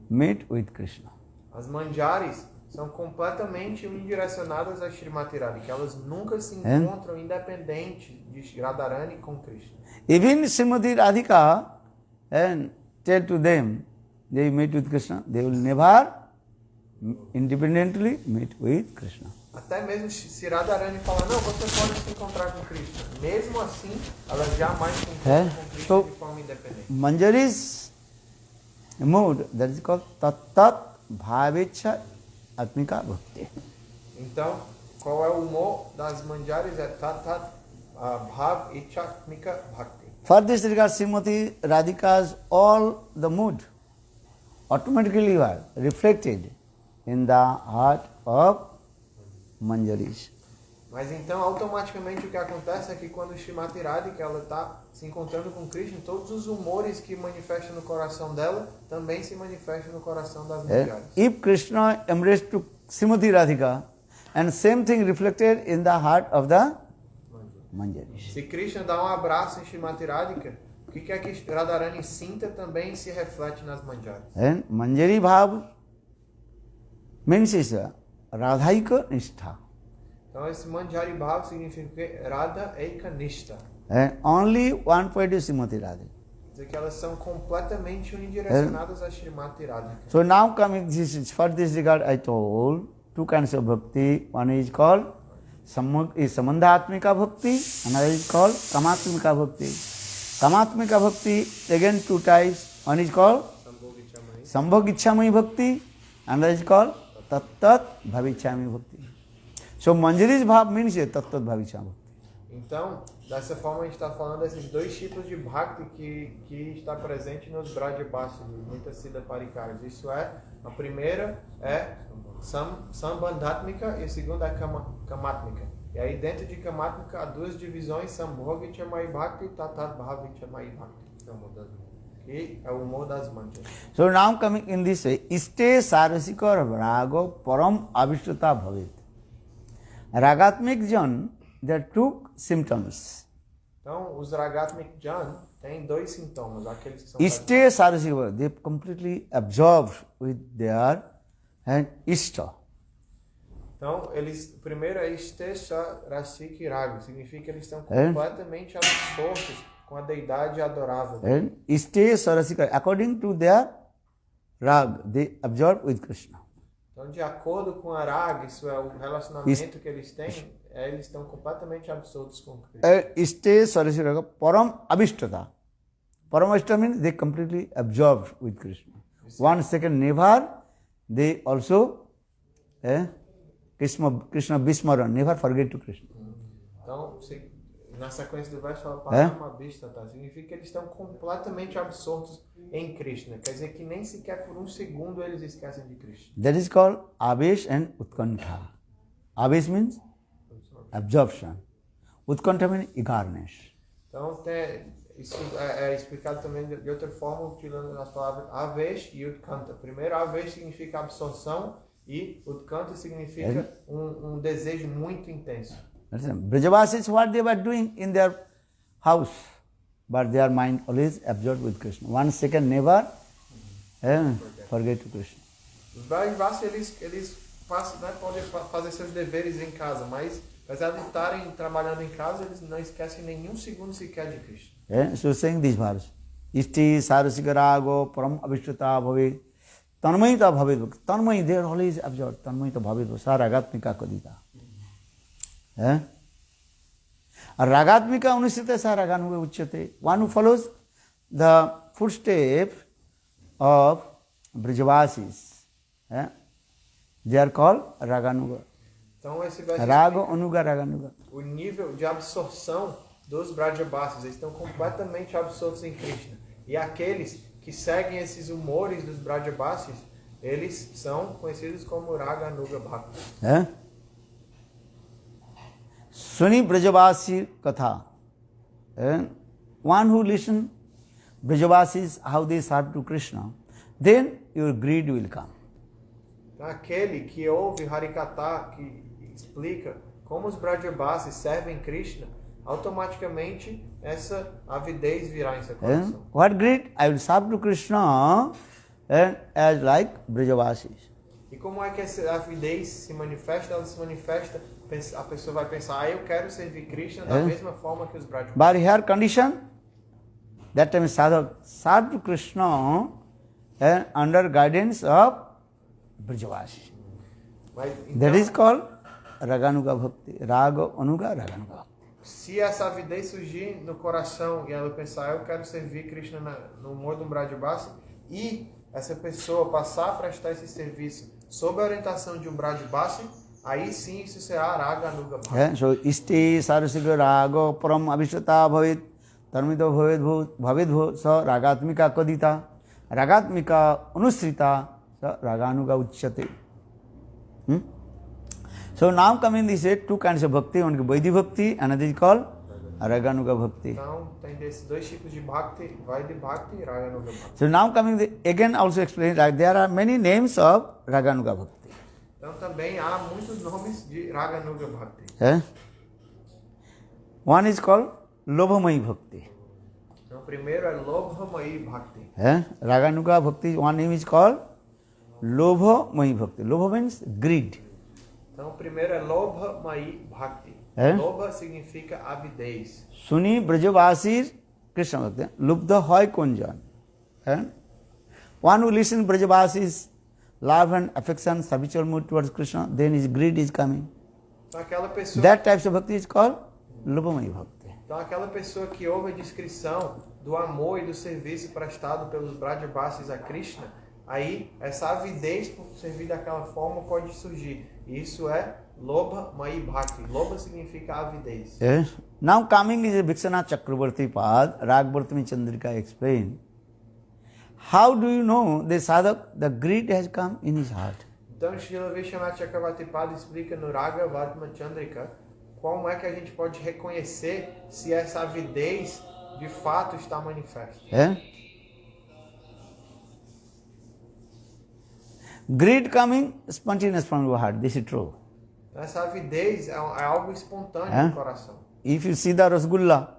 meet with Krishna. As Manjaris são completamente unidirecionadas a Srimati Radhika, elas nunca se encontram independentes de Radharani com Krishna. Even Srimati Radhika and tell to them, they meet with Krishna, they will never independently meet with Krishna. Até mesmo se Radharani falar, não, você pode se encontrar com Krishna. Mesmo assim, elas jamais se encontram com Krishna de forma independente. Manjari's mood, that is called Tat Tat Bhavicha Atmika Bhakti. Então, qual é o humor das Manjaris? É Tat Tat Bhav Ichhatmika Bhakti. For this regard, Srimati Radhika's all the mood automatically were reflected in the heart of Manjaris. Mas então, automaticamente, o que acontece é que quando Srimati Radhika ela está se encontrando com Krishna, todos os humores que manifestam no coração dela também se manifestam no coração das mulheres. If Krishna embraced to Srimati Radhika, and same thing reflected in the heart of the Manjaris. Se Krishna dá um abraço em Srimati Radhika, o que é que Radharani sinta também se reflete nas Manjaris. And Manjari Bhav means is a Radhaika Nishtha. Então esse Manjari Bhav significa o quê? Radha Eika Nishta. And only one point is Srimati Radhika. Quer dizer que elas são completamente unidirecionadas a Srimati Radhika. So now coming, for this regard I told two kinds of bhakti. One is called Sambandhatmika Bhakti, another is called Kamatmika Bhakti. Kamatmika Bhakti, again two types. One is called Sambhogichamai Bhakti, another is called Tattat Bhavichami Bhakti. So Manjari's Bhav means Tattat Bhavichami Bhakti. Então, dessa forma a gente está falando desses dois tipos de Bhakti que está presente nos Brajabasis, muitas Siddha Parikaras. Isso é, a primeira é Sambandhatmika e a segunda é Kamatmika. E aí dentro de Kamatmika há duas divisões, Sambhogichamai Bhakti e Tattat Bhavichamai Bhakti. Que é o humor das manjas. So now coming in this way, Iste Sarasika Rago Param Avishtuta Bhavet. Ragatmik Jan, there took symptoms. Então, os Ragatmik Jan têm dois sintomas, aqueles que são Iste Sarasika, they completely absorbed with their and Ishta. Então, primeiro é Istesha Rasiki Raga, significa que eles estão completamente absortos com a deidade adorável. And Iste Sarasika, according to their rag, they absorb with Krishna. Então, de acordo com a Raga, isso é o relacionamento que eles têm, eles estão completamente absortos com Krishna. Iste Sarasika, Param Abhishtata. Param Abhishtata means they completely absorbed with Krishna. 1 second never, they also Krishna Vismaran, never forget to Krishna. Então, na sequência do verso fala Paramabhishtata, significa que eles estão completamente absortos em Krishna. Quer dizer que nem sequer por um segundo eles esquecem de Krishna. That is called Avesh and Utkantha. Avesh means absorption. Utkantha means eagerness. Então, isso é explicado também de outra forma, utilizando as palavras Avesh e Utkanta. Primeiro, Avesh significa absorção e Utkanta significa um desejo muito intenso. Brajavasis, what they were doing in their house, but their mind always absorbed with Krishna. 1 second never forget to Krishna. Os Brajavasis, eles passam, podem fazer seus deveres em casa, mas apesar de estarem trabalhando em casa, eles não esquecem nenhum segundo sequer de Krishna. So saying this verse, Isti Sarasigarago Param Abhishtata Bhavet Tanmayita Bhavet. Tanmay, they are always absorbed. Tanmayita Bhavet Saragatmika Kadita. Ragatmika Anusita Saraganuga Uchyate. One who follows the footsteps of Brajavasis, they are called Raganuga. Então, esse verso Raga Anuga Raganuga. O nível de absorção dos Brajavasis, eles estão completamente absortos em Krishna. E aqueles que seguem esses humores dos Brajavasis, eles são conhecidos como Raga Anuga Bhakti. Suni Brajavasi Katha. One who listens Brajavasis, how they serve to Krishna, then your greed will come. Então, aquele que ouve Harikatha, que explica como os Brajavasis servem Krishna, automaticamente essa avidez virá em seu coração. What greed? I will serve to Krishna as like Brajavasis. E como é que essa avidez se manifesta? Ela se manifesta, a pessoa vai pensar, eu quero servir Krishna da mesma forma que os Brajavasis. But here condition, that time sadhak serve to Krishna under guidance of Brajavasis. Então, That is called Raganuga Bhakti. Raga Anuga Raganuga Bhakti. Se essa avidez surgir no coração e ela pensar, eu quero servir Krishna no humor do Brajavasi, e essa pessoa passar a prestar esse serviço sob a orientação de um Brajavasi, aí sim isso será Raga Anuga Bhakti. So, isti sarasiga raga param avishwata bhavet tarmito bhavet bho sa ragatmika kadita ragatmika anusrita sa raganuga uchyate. So now coming this is two kinds of bhakti, one is Vaidhi bhakti, another is called Raganuga bhakti. Então tem desses dois tipos de Bhakti, Vaidhi Bhakti e Raga Anuga Bhakti. So now coming again also explain that there are many names of Raganuga bhakti. Então também há muitos nomes de Raga Anuga Bhakti. One is called Lobhamayi bhakti. Então o primeiro é Lobhamayi Bhakti. Raganuga bhakti, one name is called Lobhamayi bhakti. Lobha means greed. Então o primeiro é Lobhamayi Bhakti. Lobha significa avidez. Suni Brajavasir Krishna bhakti. Lubdha hoy kunjan. One who listens Brajavasi's love and affection, habitual mood towards Krishna, then his greed is coming. Então aquela pessoa, That type of bhakti is called Lobhamayi bhakti. então aquela pessoa que ouve a descrição do amor e do serviço prestado pelos Brajavasis a Krishna, aí essa avidez por servir daquela forma pode surgir. E isso é Lobhamayi Bhakti. Lobha significa avidez. Now coming is a Vikshanath Chakravarti Pad, Ragvartami Chandrika explained. How do you know the sadhak, the greed has come in his heart? Então Srila Vishwanath Chakravarti Pad explica no Raga Vatma Chandrika como é que a gente pode reconhecer se essa avidez de fato está manifesta. Greed coming spontaneous from your heart, this is true. Essa avidez é algo espontâneo no coração. If you see the Rasgulla,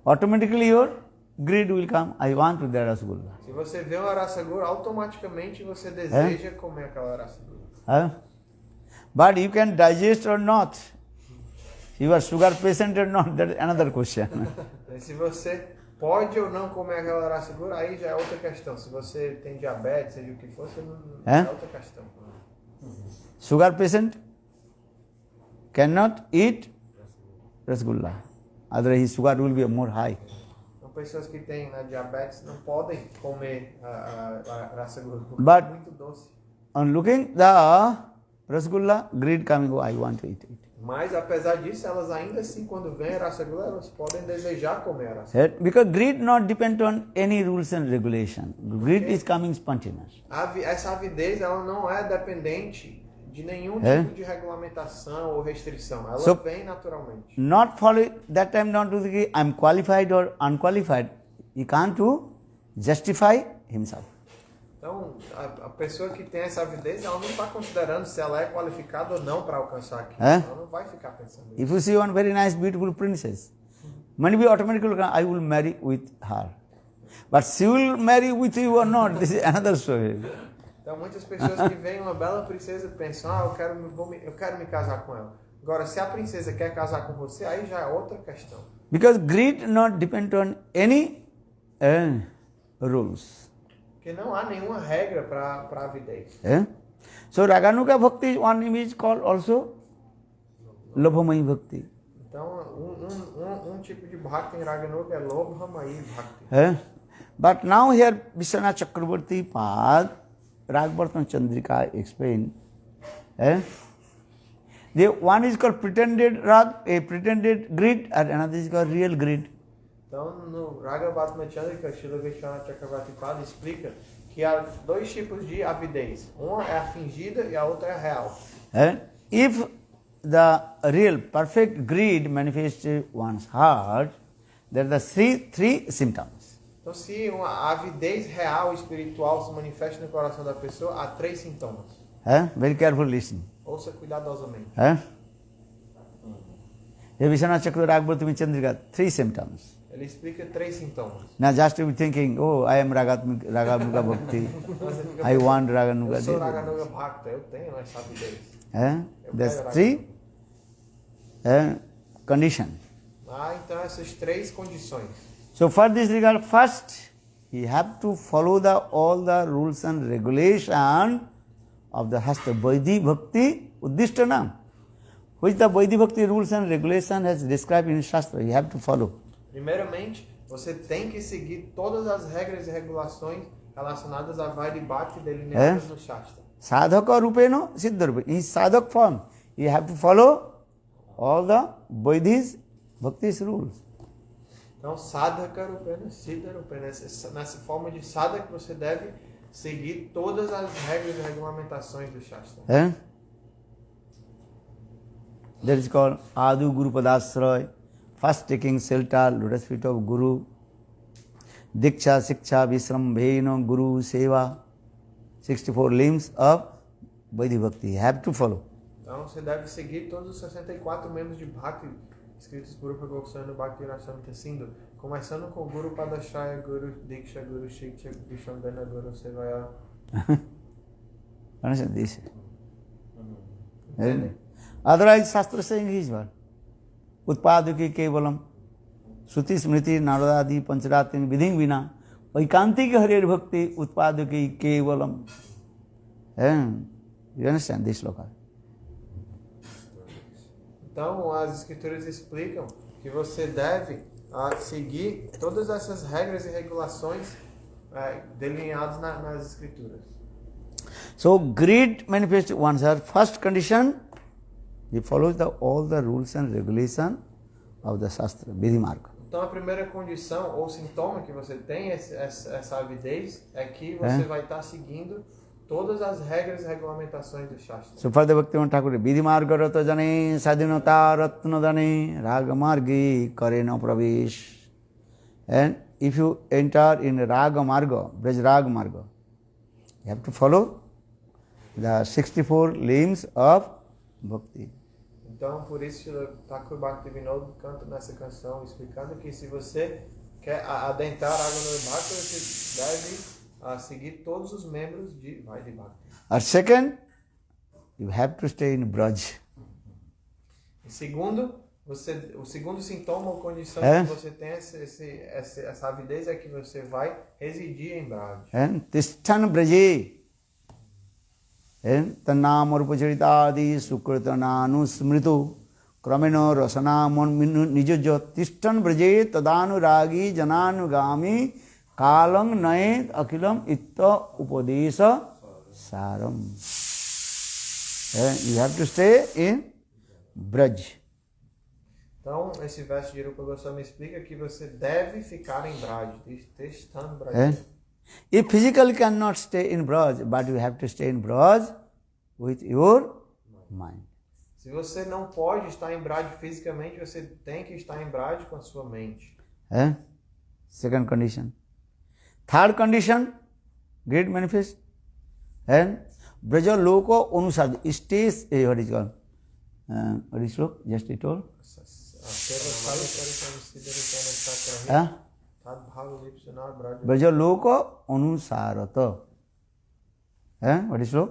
automatically your greed will come. I want to the Rasgulla. Se você vê uma rasagura, automaticamente você deseja comer aquela rasagura. But you can digest or not. You are sugar patient or not, that is another question. Se você pode ou não comer aquela rasagura, aí já é outra questão. Se você tem diabetes, seja o que for, você não é outra questão. Sugar patient cannot eat Rasgulla. Otherwise his sugar will be more high. Então, pessoas que têm diabetes não podem comer a rasagura porque But é muito doce. on looking the Rasgulla, greed coming, oh, I want to eat it. Mas apesar disso, elas ainda assim, quando vêm a rasagura, elas podem desejar comer a rasagura. Because greed not depend on any rules and regulation. Greed is coming spontaneous. Essa avidez ela não é dependente de nenhum tipo de regulamentação ou restrição. Ela vem naturalmente. Not follow that time, not to the I'm qualified or unqualified. He can't to justify himself. Então, a pessoa que tem essa avidez, ela não está considerando se ela é qualificada ou não para alcançar aquilo. Ela não vai ficar pensando isso. If you see one very nice, beautiful princess, maybe automatically I will marry with her. But she will marry with you or not, this is another story. Então, muitas pessoas que veem uma bela princesa pensam, eu quero me casar com ela. Agora, se a princesa quer casar com você, aí já é outra questão. Because greed not depend on any rules. Porque não há nenhuma regra para a avidez. So Raganuga Bhakti, one name is called also Lobhamayi Bhakti. Então, um tipo de Bhakti em Raganuga é Lobhamayi Bhakti. But now here Vishwanath Chakravarti Pad, Ragvartman Chandrika explained. The one is called pretended rag, a pretended greed, and another is called real greed. Então, no Raga Vatma Chandrika, Srila Vishwanath Chakravarti Pad explica que há dois tipos de avidez. Uma é a fingida e a outra é a real. If the real, perfect greed manifests in one's heart, there are the three symptoms. Então, se uma avidez real espiritual se manifesta no coração da pessoa, há 3 sintomas. Very carefully listen. Ouça cuidadosamente. Vishwanath Chakravarti Ragvartman Chandrika, 3 symptoms. Ele explica 3 sintomas. Now just to be thinking, oh, I am Raganuga Bhakti, I want Raganuga. Eu sou Raganuga Bhakta, eu tenho essa avidez. There's 3 conditions. Então essas 3 condições. So for this regard, first, you have to follow all the rules and regulation of the Hasta Vaidhi Bhakti Uddishtanam. Which the Vaidhi Bhakti rules and regulation has described in Shastra. You have to follow. Primeiramente, você tem que seguir todas as regras e regulações relacionadas à Vaidhi Bhakti delineadas no Shastra. Sadhaka rupena siddha rupena. In sadhak form, you have to follow all the Vaidhis Bhakti's rules. Então, sadhaka rupena, siddha rupena. Nessa forma de sadhaka você deve seguir todas as regras e regulamentações do Shastra. Eh? That is called Adu Guru Padasray. First taking shelter, lotus feet of Guru. Diksha, Siksha, Visrambhena, Guru, Seva. 64 limbs of Vaidhi Bhakti. You have to follow. Então, você deve seguir todos os 64 membros de Bhakti escritos por Rupa Goswami no Bhakti Rasamrita Sindhu, começando com Guru Padashraya, Guru Diksha, Guru Shiksha, Vishrambhena, Guru Sevaya. Understand this? Entendem? Otherwise, Shastra saying his word. Utpadaki kevalam. Shruti smriti naradadi pancharatin vidhin vina. Vaikantik harir bhakti utpadaki kevalam. You understand this sloka? Então, as escrituras explicam que você deve seguir todas essas regras e regulações delineadas nas escrituras. So, greed manifests oneself. First condition, he follows all the rules and regulations of the Shastra, Vidhi Marga. Então, a primeira condição ou sintoma que você tem, essa avidez, é que você vai estar seguindo todas as regras e regulamentações do Shastra. So, further Bhaktivinoda Thakur, Vidhi Marga rata jane, sadhinata ratna dane, raga margi karena pravesh. And if you enter in raga marga, Braj raga marga, you have to follow the 64 limbs of Bhakti. Então, por isso, Thakur Bhaktivinoda canta nessa canção, explicando que se você quer adentrar a água no Bhakti, você deve seguir todos os membros de Vaidhi Bhakti. Or second, you have to stay in Braj. E segundo, o segundo sintoma ou condição que você tem essa avidez é que você vai residir em Braj. And Tishtan Braje. And Tannam Rupacharita Sukritana Nusmritu Kramena Rasana Nijojo Tishtan Braje Tadanu Ragi Jananugami Kalang Nae Akilam Itta Upadesa Saram. And you have to stay in Braj. Então, esse verso de Rupa Goswami explica que você deve ficar em Braj, Tishtan Braj. If physically cannot stay in Braj, but you have to stay in Braj with your mind. Se você não pode estar em Braj fisicamente, você tem que estar em Braj com a sua mente. Second condition. Third condition, great manifest. And Braja Loko Anusad stays, what is called? What is it? Just it all? Braja Loko Anusarata. What is it?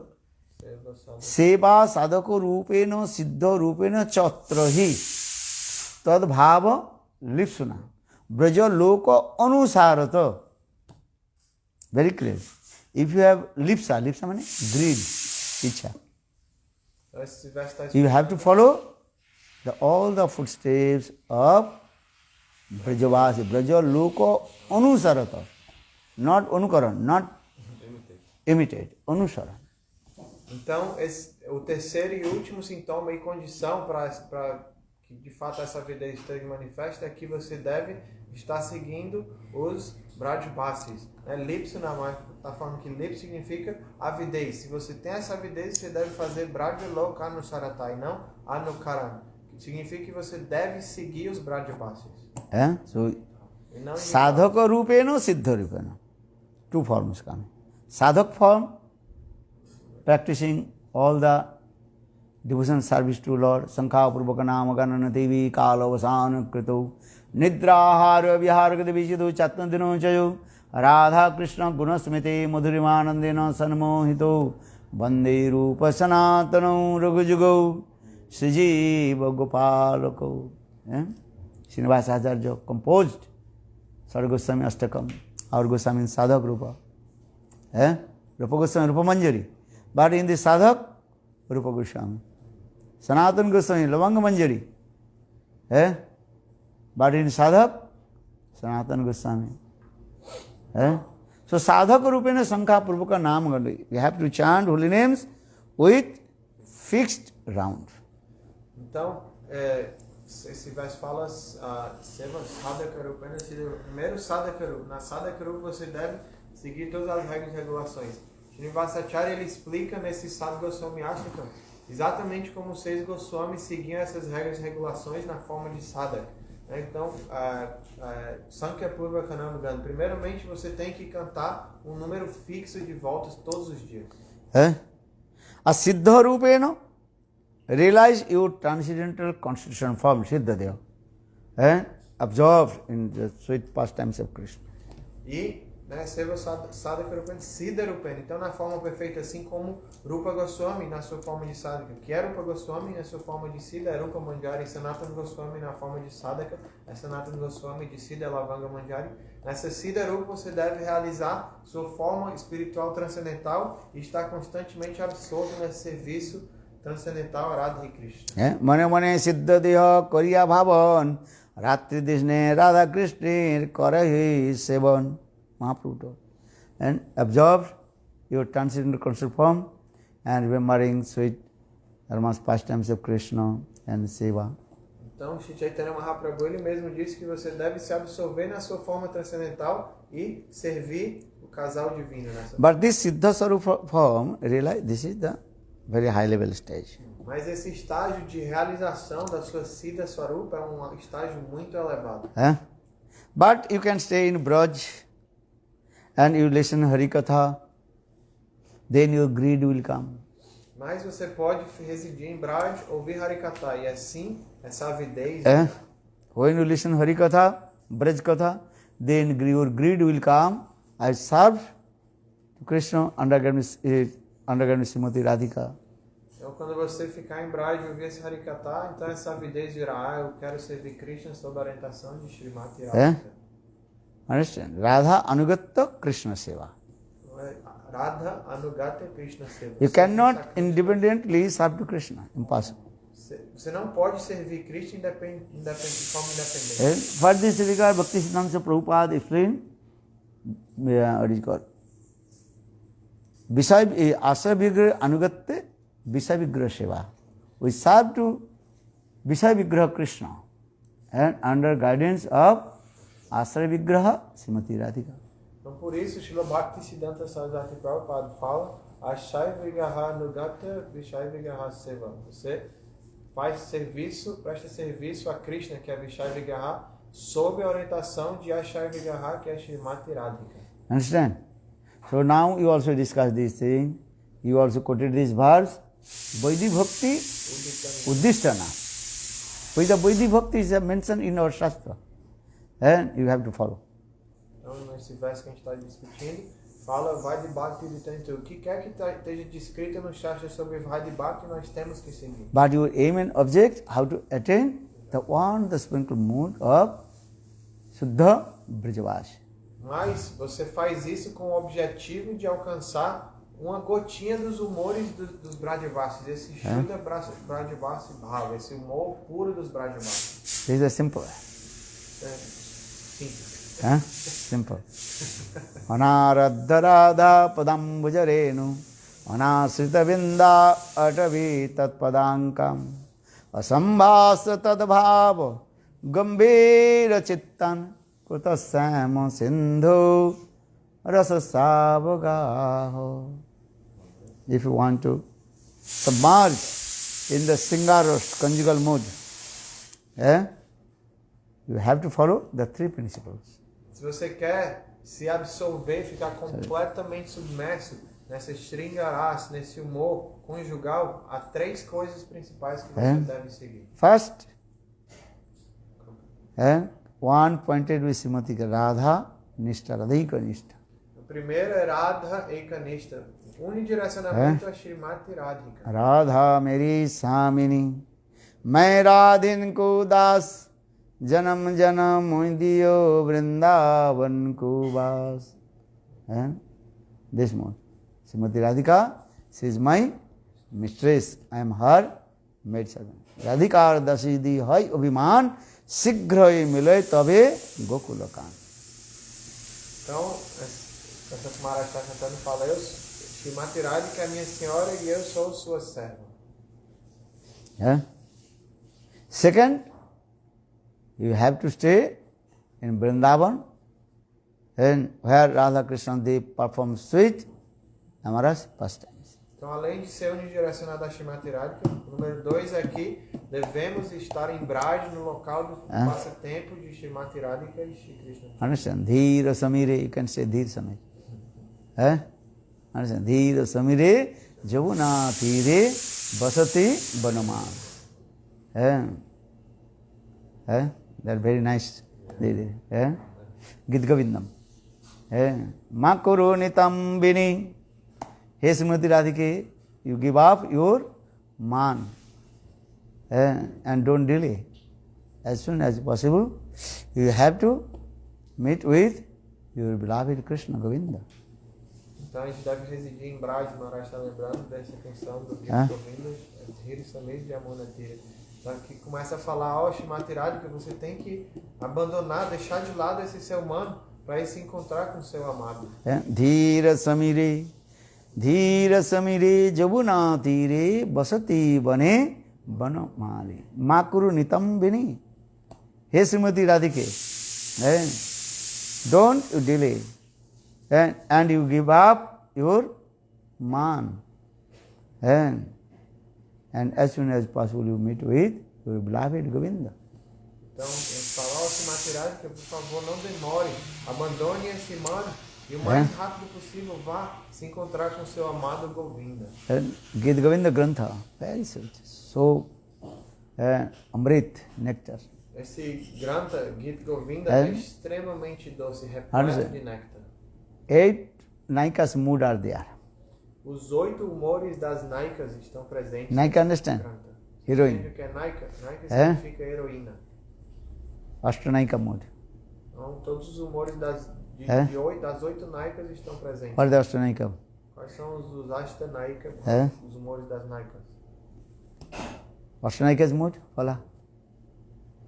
Seva sadhako rupena siddha rupena chatrahi tad bhava lipsuna braja loka anusarata. Very clear. If you have lipsa means greed, icha. You have to follow all the footsteps of Brajavasi, Braja loka anusarata. Not anukaran, not imitate, anusaran. Então, o terceiro e último sintoma e condição para que de fato essa avidez esteja manifesta é que você deve estar seguindo os Brajbasis. Lipsuna está falando que lip significa avidez. Se você tem essa avidez, você deve fazer Brajaloka Anusarata e não Anukaran. Significa que você deve seguir os Brajbasis. So, sadhaka rupena, siddha rupena. Two forms come. Sadhak form, practicing all the devotion service to Lord, Sankha Purvaka Namaganana Devi Kalavasana Krito, Nidrahara Viharagada Vijidu Chatnadino Chayo, Radha Krishna Gunasmite Madhurimanandena Sanmohito, Bande Rupa Sanatano Raghujugo, Srijiva Gopalako. Srinivasa Acharya composed Sarva Goswami Ashtakam, our Goswami in Sadhak Rupa. Rupa Goswami, Rupa Manjari. But in the Sadhak, Rupa Goswami. Sanatana Goswami, Lavanga Manjari. But in Sadhak, Sanatana Goswami. So sadhaka rupena sankha purvaka naam gandhi. You have to chant holy names with fixed round. Então, esse verso fala Seva Sadhakarupa. Primeiro Sadhakarupa. Na Sadhakarupa você deve seguir todas as regras e regulações. Srinivasacharya ele explica nesse Sadhu Goswami Ashtakam exatamente como os 6 Goswamis seguiam essas regras e regulações na forma de sadhaka. Então, Sankhya Purvaka Nam Gandhi. Primeiramente você tem que cantar um número fixo de voltas todos os dias. A siddha rupena realize your transcendental constitution form, Siddha Deva, and absorb in the sweet pastimes of Krishna. E Seva Sadhaka Rupena, Siddha Rupena. Então, na forma perfeita, assim como Rupa Goswami na sua forma de Sadhaka, que é Rupa Goswami na sua forma de Siddha, é Rupa Manjari, e Sanatana Goswami na forma de Sadhaka, é Sanatana Goswami de Siddha, Lavanga Manjari. Nessa Siddha Rupa você deve realizar sua forma espiritual transcendental e estar constantemente absorto nesse serviço transcendental Radha e Krishna. Mane mane siddha deha kariya bhavan ratri dishne Radha Krishna karahi sevan. Mahaprabhu told. And absorb your transcendental concept form and remembering sweet aromas pastimes of Krishna and Seva. Então, Shri Chaitanya Mahaprabhu ele mesmo disse que você deve se absorver na sua forma transcendental e servir o casal divino nessa. But this Siddha Sarupa form, realize this is the very high level stage. Mas esse estágio de realização da sua Siddha Swarupa é um estágio muito elevado. But you can stay in Braj and you listen Harikatha, then your greed will come. Mas você pode residir em Braj, ouvir Harikatha e assim essa avidez. When you listen Harikatha, Braj Katha, then your greed will come. I serve Krishna underground Srimati Radhika. Então quando você ficar em Braj e ouvir esse Harikatha, então essa avidez virá, eu quero servir Krishna sob a orientação de Srimati Radhika. Understand? Radha Anugata Krishna Seva. Radha Anugata Krishna Seva. You cannot independently serve to Krishna. Impossible. Você não pode servir Krishna de forma independente. For this regard, Bhakti Siddhanta Prabhupada explained, what is called? Asya Vigraha Anugatte Visaya Vigraha Seva. We serve to Visaya Vigraha Krishna and under guidance of Asya Vigraha Srimati Radhika. Então por isso, Srila Bhakti Siddhanta Saraswati Prabhupada fala Asya Vigraha Anugata Visaya Vigraha Seva. Você faz serviço, presta serviço a Krishna, que é Visaya Vigraha, sob a orientação de Asya Vigraha, que é Srimati Radhika. Understand? So now you also discuss this thing. You also quoted this verse. Vaidhi Bhakti Uddishtana. With the Vaidhi Bhakti is mentioned in our Shastra. And you have to follow. Então, nesse verso que a gente está discutindo, fala Vaidhi Bhakti Uddishtana. O que quer que esteja descrito no Shastra sobre Vaidhi Bhakti, nós temos que seguir. But your aim and object, how to attain the spiritual mood of Shuddha Brajavasi. Mas você faz isso com o objetivo de alcançar uma gotinha dos humores dos Brajavasis, esse Shuddha Brajavasi Bhava, esse humor puro dos Brajavasis. This is simple. Simples. Simple. Anaradha Radha Padam Bhujarenu Anasrita Vinda Atavi Tat Padankam Asambhasa Tad Bhava Gambhira Chittan Kutasama Sindhu Rasa Savagaho. If you want to submerge in the Singaros conjugal mood, you have to follow the 3 principles. Se você quer se absorver, ficar completamente submerso nessa Sringaras, nesse humor conjugal, há 3 coisas principais que você deve seguir. First, one pointed with Srimati Radha Nishta, Radhika Nishta. O primeiro é Radha Ekanishta, unidirecionamento a Srimati Radhika. Radha Meri Samini, Mai Radhin Ko Das, Janam Janam Muidiyo Vrindavan Ko Vas. This mode. Srimati Radhika, she is my mistress, I am her maid servant. Radhikar Dasidi Hai Abhiman, Sigrhai Milay Tabe Gokulakan. Então, Santo Maharaj está cantando e fala, Shrimati Radhika é minha senhora e eu sou sua serva. Yeah. Second, you have to stay in Vrindavan, and where Radha Krishna Dev performs sweet, amorous pastimes. Então, além de ser unidirecionado a Shrimati Radhika, número 2 aqui, devemos estar em Braj, no local do passatempo de Shrimati Radhika e Shri Krishna. Understand? Dhira Samire, you can say Dhira Samire. Eh? Understand? Dhira Samire, Javuna Tire, Basati Banaman. They're very nice. Git Govindam. Makuru Nitam Bini. Hey Srimati Radhike, you give up your man and don't delay. As soon as possible, you have to meet with your beloved Krishna Govinda. Então a gente deve residir em Braj, o Maharaj está lembrando dessa questão do Gita Govinda, Dhira Samir de Yamuna Tira. Então aqui começa a falar, Shrimati Radhika, você tem que abandonar, deixar de lado esse ser humano para ir se encontrar com o seu amado. Dhira Samire, Javuna Tire, Basati Bane, Banamali. Makuru Nitam Bini. Hey Srimati Radhike, don't you delay. And you give up your man. And as soon as possible you meet with your beloved Govinda. Então, ele fala, Shrimati Radhika, por favor, não demore, abandone esse mano e o mais rápido possível vá se encontrar com o seu amado Govinda. Gita Govinda Grantha, very sweet. So, Amrit, nectar. Esse Grantha, Gita Govinda, é extremamente doce, repleto de néctar. 8 Naikas mood are there. Os 8 humores das Naikas estão presentes. Naika understand? Heroine. O que é Naika? Naika significa heroína. Ashtanaika mood. Então, todos os humores das 8 Naikas estão presentes. What are the Ashtanaika? Quais são os Ashtanaika, os humores das Naikas? Ashtanaika's mood? Fala.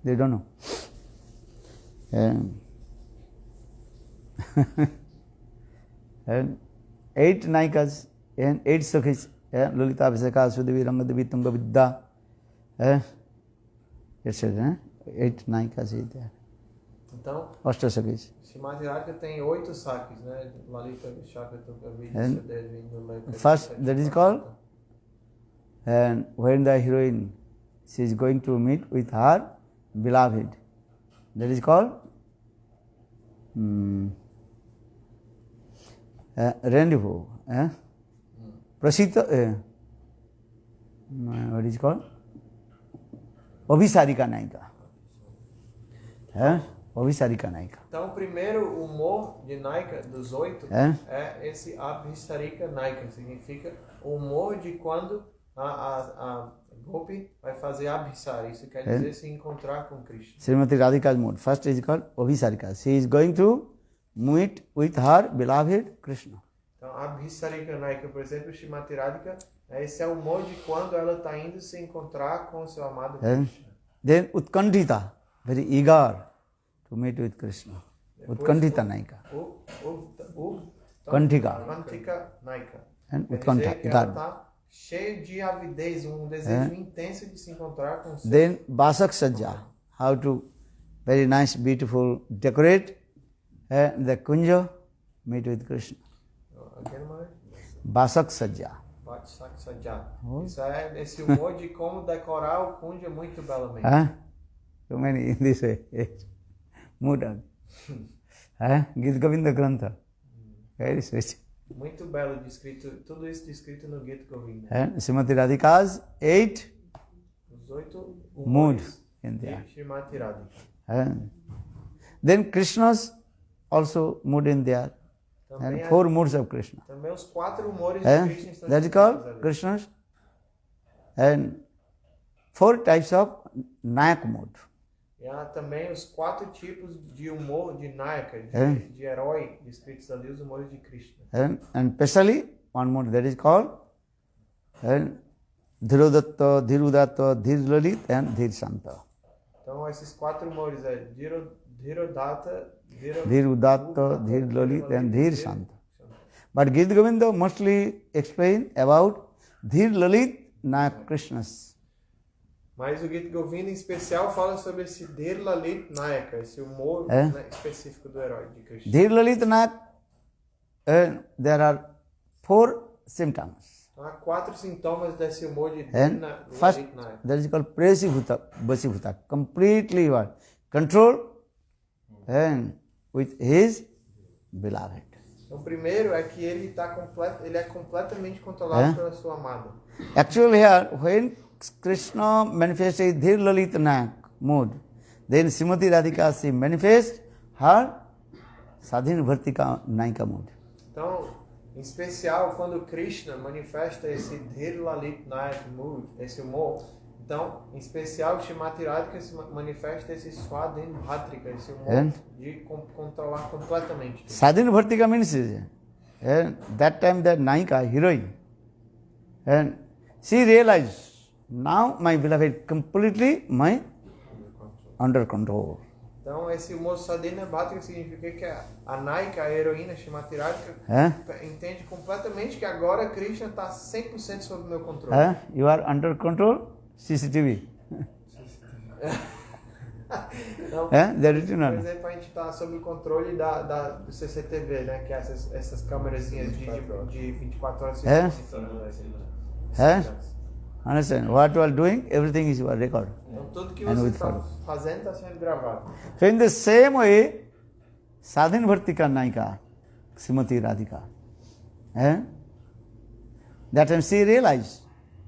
They don't know. 8 Naikas and 8 Sakhis, Lalita Abhiseka, Sudevi, Rangadevi, Tunga Vidya, etc. 8 Naikas is there. Então, Ashta Sakhis. Shrimati Radhika tem 8 Sakhis, né? Lalita, Vishaka, Tunga Vidya, Sudevi, Nuleka. First, that is called, and when the heroine, she is going to meet with her beloved, that is called rendezvous. Prasita, what is it called? Abhisarika Naika. Abhisarika Naika. Então, o primeiro humor de Naika, dos 8, é esse Abhisarika Naika. Significa o humor de quando a Gopi vai fazer Abhisari. Isso quer dizer se encontrar com Krishna. Srimati Radhika's mood. First is called Abhisarika. She is going to meet with her beloved Krishna. Então, Abhisarika Naika, por exemplo, Shrimati Radhika, esse é o humor de quando ela está indo se encontrar com o seu amado Krishna. Then Utkandhita, very eager to meet with Krishna. Utkandhita Naika. Kanthika. Kanthika Naika. And Quer Utkantha. dizer que ela está cheia de avidez, desejo intenso de se encontrar com o seu. Then Basak Sajja, how to very nice, beautiful, decorate the kunja, meet with Krishna. Basak Sajja. Basak Sajja. Isso é esse humor de como decorar o kunja muito belamente. So many in this way. Mood. Gita Govinda Grantha. Very sweet. Muito belo descrito, tudo isso descrito no Gita Govinda. Srimati Radhika's 8 Os 8 moods in there. de Srimati Radhika. Then Krishna's also mood in there. And 4 moods of Krishna. Também os 4 humores de Krishna estão That is called Krishna's. And 4 types of Nayak mood. E há também os 4 tipos de humor de Nayaka, de herói, descritos ali, os humores de Krishna. And especially one mood that is called Dhirodatta, Dhirudatta, Dhirlalit and Dhirsanta. Então esses 4 humores é Dhirodatta, Dhirudatta, Dhirlalit and Dhirsanta. But Gita Govinda mostly explain about Dhir Lalit Nayak Krishnas. Mas o Gita Govinda em especial fala sobre esse Dhir Lalit Nayaka, esse humor É. né, específico do herói de Krishna. Dhir Lalit Nayak, there are 4 symptoms. Então, há 4 sintomas desse humor de Dhir And first, Lalit Nayaka. that is called Presibhuta, Vasibhuta, completely what? Control and with his beloved. Então, o primeiro é que ele é completamente controlado É. pela sua amada. Actually here, when Krishna manifests a Dhir Lalit Nayak mood, then Srimati Radhika she manifests her Sadhin Bhartika Naika mood. Então, em especial, quando Krishna manifesta esse Dhir Lalit Nayak mood, esse humor, então, em especial, Srimati Radhika se manifesta esse Swadhin Bhatrika, esse humor É. de controlar completamente tudo. Sadhin Bhartika means that time that Naika, heroine, and she realized now my beloved completely under control. Então, esse humor Sadhina Bhatrika significa que a Naika, a heroína Srimati Radhika, entende completamente que agora Krishna está 100% sob o meu controle. You are under control, CCTV. Então, That is por not. exemplo, a gente está sob o controle do CCTV, né? Que é essas câmerazinhas de 24 horas. Understand? What you are doing, everything is your record. Então, tudo que And você with está follow. fazendo está sendo gravado. So in the same way, Sadhin Bhartika Naika, Srimati Radhika, that time she realized,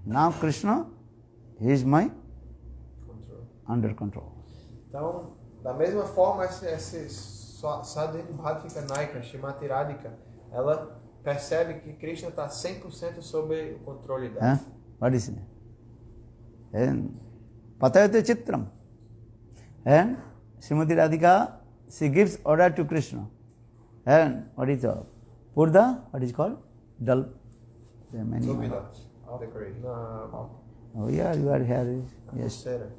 now Krishna, he is my under control. Então, da mesma forma, esse Sadhina Bhatrika Naika, Srimati Radhika, ela percebe que Krishna está 100% sob o controle dela. What is it? And Patayate Chitram. And Srimati Radhika, she gives order to Krishna. And what is it? Purda, what is called? Dal. There are many. Decoration. Oh yeah, you are here. Yes. Pulseira.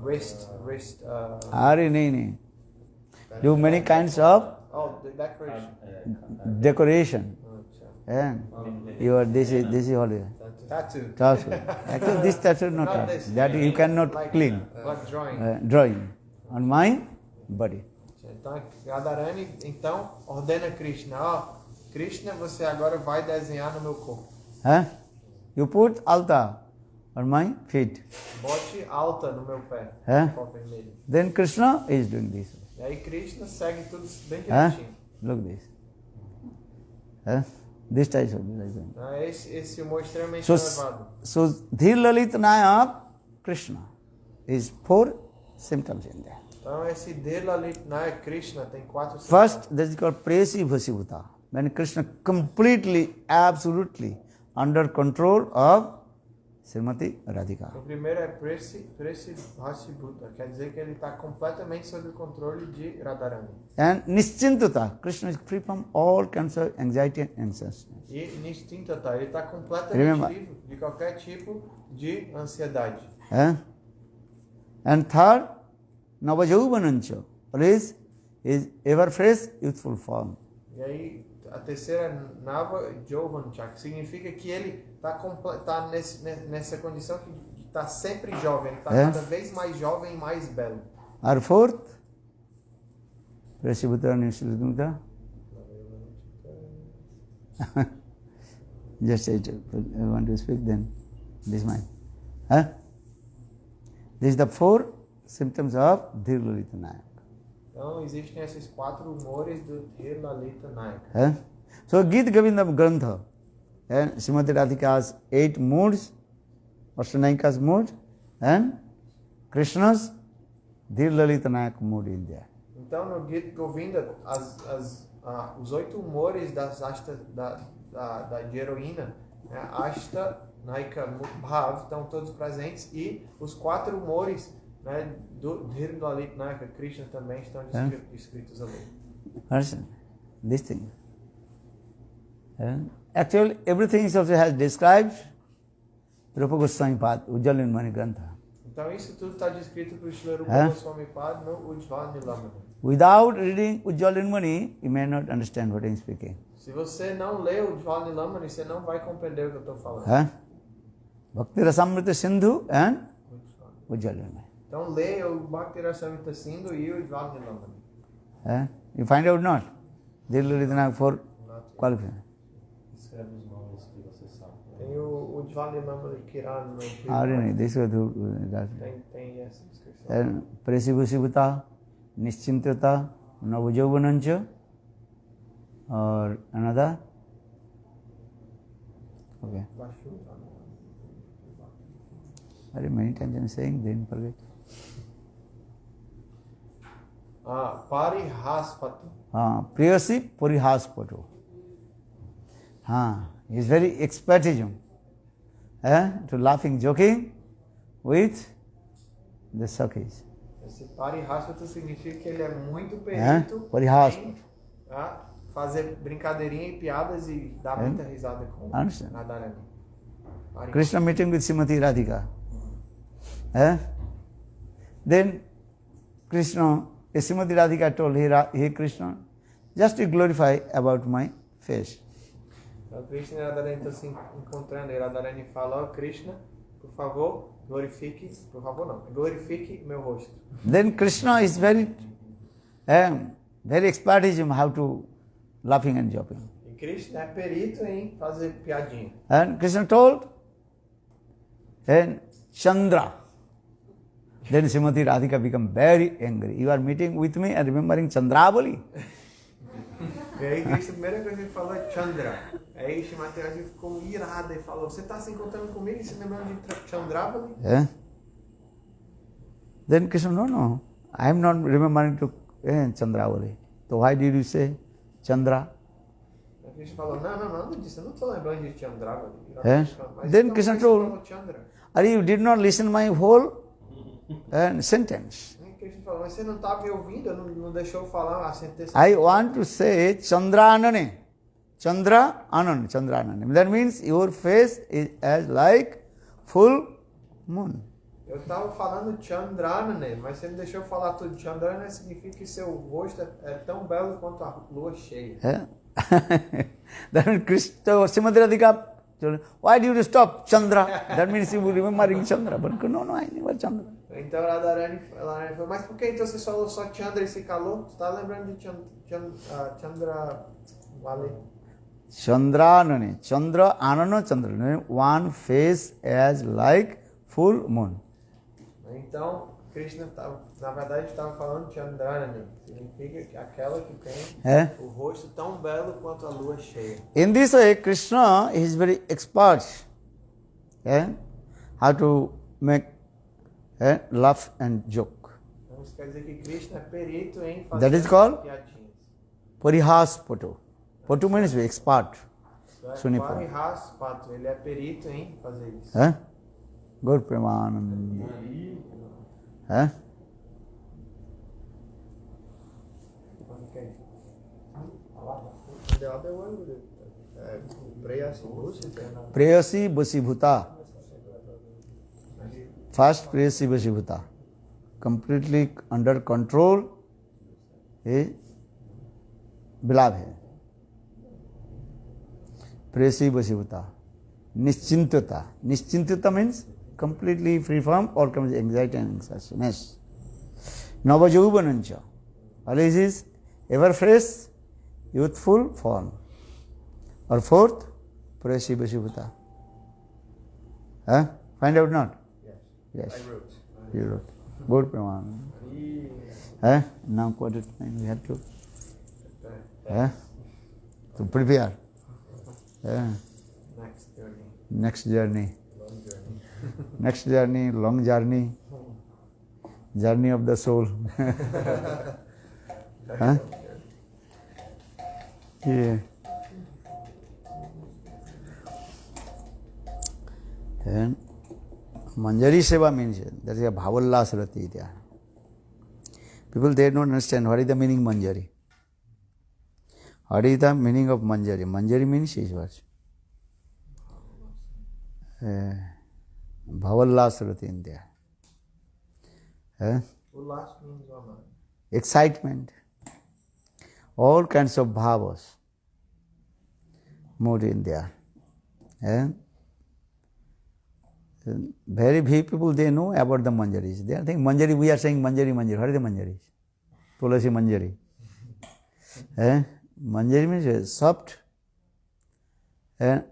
Wrist. Ari nahi. Do many kinds of Oh, the decoration. decoration. Acha. And you are this is holiday. Tattoo. Tattoo. Actually, this tattoo not Not this. that you cannot Like, clean. Like drawing. Drawing on my body. Então, Radharani, então, ordena Krishna. Ó, Krishna, você agora vai desenhar no meu corpo. You put alta on my feet. Bote alta no meu pé. Pó vermelho. Then Krishna is doing this. E aí Krishna segue tudo bem direitinho. Look this. This type of like Então, esse humor extremamente So, elevado. so Dhir Lalit Nayak Krishna is 4 symptoms in there. Então, esse Dhir Lalit Nayak Krishna tem 4 First, that is called Presi Vasibhuta. When Krishna completely, absolutely under control of Srimati Radhika. O primeiro é Presi Bhasibhuta, quer dizer que ele está completamente sob o controle de Radharani. And Nischintata, Krishna is free from all kinds of anxiety and anxiousness. E Nishtintata, ele está completamente Remember. livre de qualquer tipo de ansiedade. And third, Navajauvanancha, always is ever fresh, youthful form. E aí, a terceira é Nava Jovancha, que significa que ele está nessa condição que está sempre jovem, ele está cada vez mais jovem e mais belo. Our fourth, Prasibhuta Nishudumta. Just I want to speak then. This mind. This is the 4 symptoms of Dhir Lalita Nayak. Então, existem esses 4 humores do Dhir Lalita Nayaka. So, Gita Govinda Grantha, and Srimati Radhika's 8 moods, Ashtanayika's mood, and Krishna's Dhir Lalita Nayak mood in there. Então, no Gita Govinda, os 8 humores das ashta, de heroína, né, Ashta, Naika, Bhav, estão todos presentes, e os 4 humores, né, do Dhir Lalita Nayaka, Krishna, também estão descritos ali. Understand? This thing. Actually, everything is also has described Rupa Goswami Pad, Ujjal Nirmani Grantha. Então, isso tudo está descrito para o Srila Rupa Goswami Pad no Ujjval Nilamana. Without reading Ujjwal Nirmani, you may not understand what I am speaking. Se você não lê o Ujjwal Nilamani, você não vai compreender o que eu estou falando. Huh? Bhakti Rasamrita Sindhu and Ujjwal Nirmani. Então leia o Bhakti Rasamrita Sindhu e o Ujjwal Nilamani. Huh? You find out not? Dilladina for qualification. Escreve os nomes que você sabe. Tem o Ujjwal Nilamani Kiran no This was tem essa descrição. and Presibusibhuta, Nischintata, Navajovanancha, or another. Okay. Very many times I am saying, then forget. Parihaspatu. Priyasi Purihaspatu. He is very expertism. To laughing, joking with the Sakhis. Esse Parihaspatu significa que ele é muito perito Parihaspatu. em fazer brincadeirinha e piadas e dar muita risada com Understand? Radharani. Krishna meeting with Srimati Radhika. Then Krishna, Srimati Radhika told, hey Krishna, just to glorify about my face. Então Krishna e Radharani estão se encontrando e Radharani fala, Krishna, por favor, glorifique meu rosto. Then Krishna is very expertism how to laughing and joking. E Krishna é perito em fazer piadinha. And Krishna told, and Chandra. Then Srimati Radhika become very angry. You are meeting with me and remembering Chandravali. E aí Krishna, a primeira coisa que ele falou é Chandra. Aí Srimati Radhika ficou irada e falou, você está se encontrando comigo e se lembrando de Chandravali? Then Krishna, no, I am not remembering to Chandravali. So why did you say Chandra? Aí Krishna falou, não, nada disso, eu não estou lembrando de Chandravali. Mas Then então, Krishna você told, falou Chandra. you did not listen my whole sentence. Aí Krishna falou, mas você não estava me ouvindo, não deixou eu falar a sentença. I want to say Chandranane. Chandranane. That means your face is as like full moon. Eu estava falando Chandranane, mas você me deixou falar tudo. Chandranane significa que seu rosto é tão belo quanto a lua cheia. That means Krishna, Srimati Radhika told, why do you stop Chandra? That means you were remembering Chandra. But no, I never Chandra. Então Radharani falou, mas por que então você falou só Chandra e se calou? Você está lembrando de Chandra Vale? Chandranane. Chandra, Anana Chandra. One face as like full moon. Então, Krishna, na verdade, estava falando Chandranane. Significa que aquela que tem o rosto tão belo quanto a lua cheia. In this way, Krishna is very expert how to make laugh and joke. Então, isso quer dizer que Krishna é perito em fazer That is called piadinhas. Parihaspatu. Patu means expert. Sunipa. Parihaspatu, ele é perito em fazer isso. Gaur Premanand. Preyasi Basibhuta. First Preyasi Basibhuta. Completely under control is beloved. Preyasi Basibhuta. Nischintata. Nischintata means completely free from all kinds of anxiety and anxiousness. Navajauvanancha. Always is ever fresh, youthful form. Or fourth, Prayasi Basibhuta. Find out not? Yes. I wrote. You wrote. Good Praman. Now quarter time we have to. To prepare. Next journey. Next journey, long journey. Journey of the soul. Yeah. And Manjari Seva means that is a Bhavallas Rati there. People they don't understand what is the meaning Manjari. What is the meaning of Manjari? Manjari means Ishwar. Bhavallas Rati in there. Ullas means Vamana. excitement, all kinds of bhavas moved in there. And very few people they know about the manjaris. They think manjari, we are saying manjari, manjari. What is the manjari? Tulasi manjari. Manjari means soft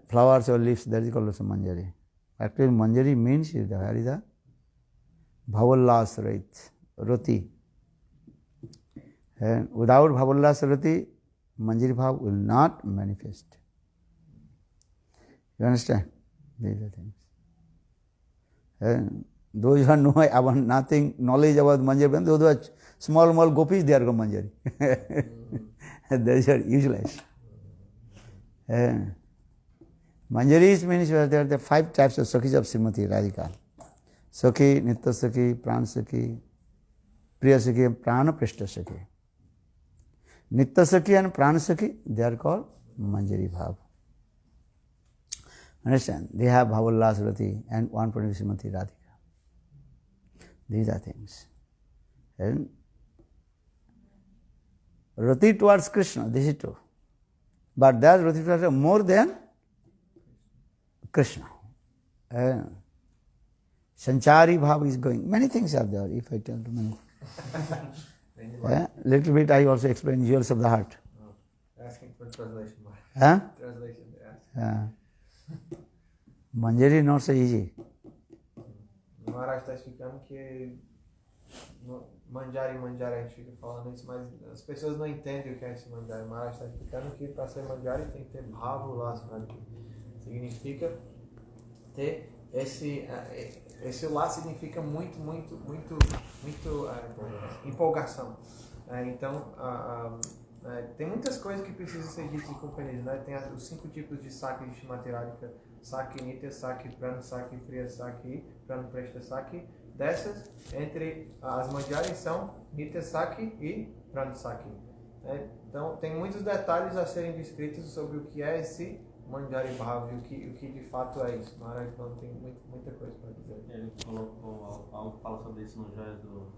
flowers or leaves, that is called also manjari. Actually manjari means what is the bhavallas rati. And without bhavallas rati, manjari bhav will not manifest. You understand? These are things. And those who know about nothing, knowledge about manjari, those who are small gopis, they are called manjari. Those are useless. Manjaris means there are the 5 types of Sakhis of Srimati Radhika. Sakhi, Nitya Sakhi, Pran Sakhi, Priya Sakhi, and Prana Prishta Sakhi. Nitya Sakhi and Pran Sakhi, they are called Manjari Bhav. Understand? They have Bhavallas Rati and one point Srimati Radhika. These are things. And Rati towards Krishna, this is true. But that Rati towards more than Krishna. Sanchari Bhav is going. Many things are there, if I tell too many. Little bit I also explain jewels of the heart. Asking for translation. Translation, yes. Manjari not so easy. Maharaj está explicando que manjari, a gente fica falando isso, mas as pessoas não entendem o que é esse manjari. Maharaj está explicando que para ser manjari tem que ter bhava laço, significa ter esse laço significa muito empolgação. Então tem muitas coisas que precisam ser ditas e compreendidas, né? Tem os 5 tipos de Sakhi de Srimati Radhika: Sakhi, Nitya Sakhi, Prana Sakhi, Priya Sakhi, Prana Prishta Sakhi. Dessas, entre as manjaris são Nitya Sakhi e Prana Sakhi. Então tem muitos detalhes a serem descritos sobre o que é esse Manjari Bhav e o que de fato é isso. Maharaj não tem muita coisa para dizer. Ele colocou algo que fala sobre isso no Joias do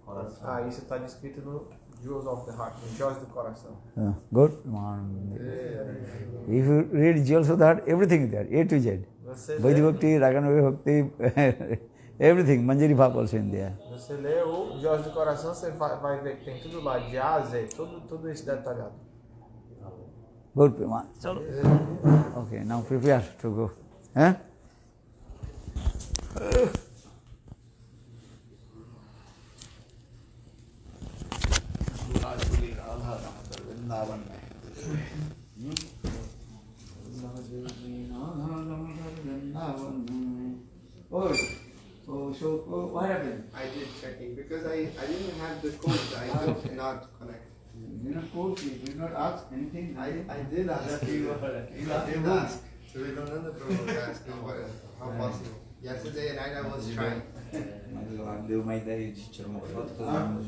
Coração. Isso está descrito no Jewels of the Heart, no Joias do Coração. Good. If you read Jewels of the Heart, everything is there, A to Z. Vaidhi Bhakti, Ragana Bhakti, everything, Manjari Bhav also in there. Você lê o Joias do Coração, você vai ver que tem tudo lá, de A a Z, tudo isso detalhado. Good, Prima. Okay, now prepare to go. So what happened? I did checking because I didn't have the code. I could not connect. You did not code, you did not ask anything. I did ask. You did ask. So we don't know the problem asking how possible. Yesterday night I was trying. Deu uma ideia de tirar uma foto.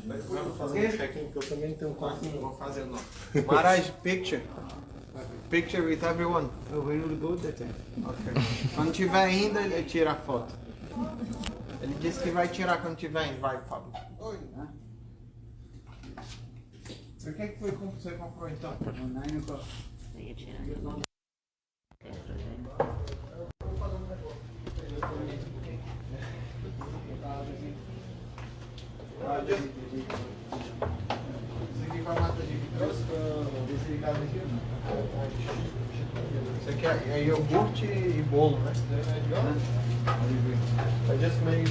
Mas vamos fazer um check-in, que eu também tenho um quartinho, vou fazer o nosso. Maharaj, picture with everyone. Oh, we will go that time. Ok. Quando tiver indo, ele tira a foto. Ele disse que vai tirar quando tiver indo. Vai, Fábio. Oi. O que foi que você comprou então? 9 o'clock. Isso aqui foi a mata de desse caso aqui. Isso aqui é iogurte e bolo, né? I just made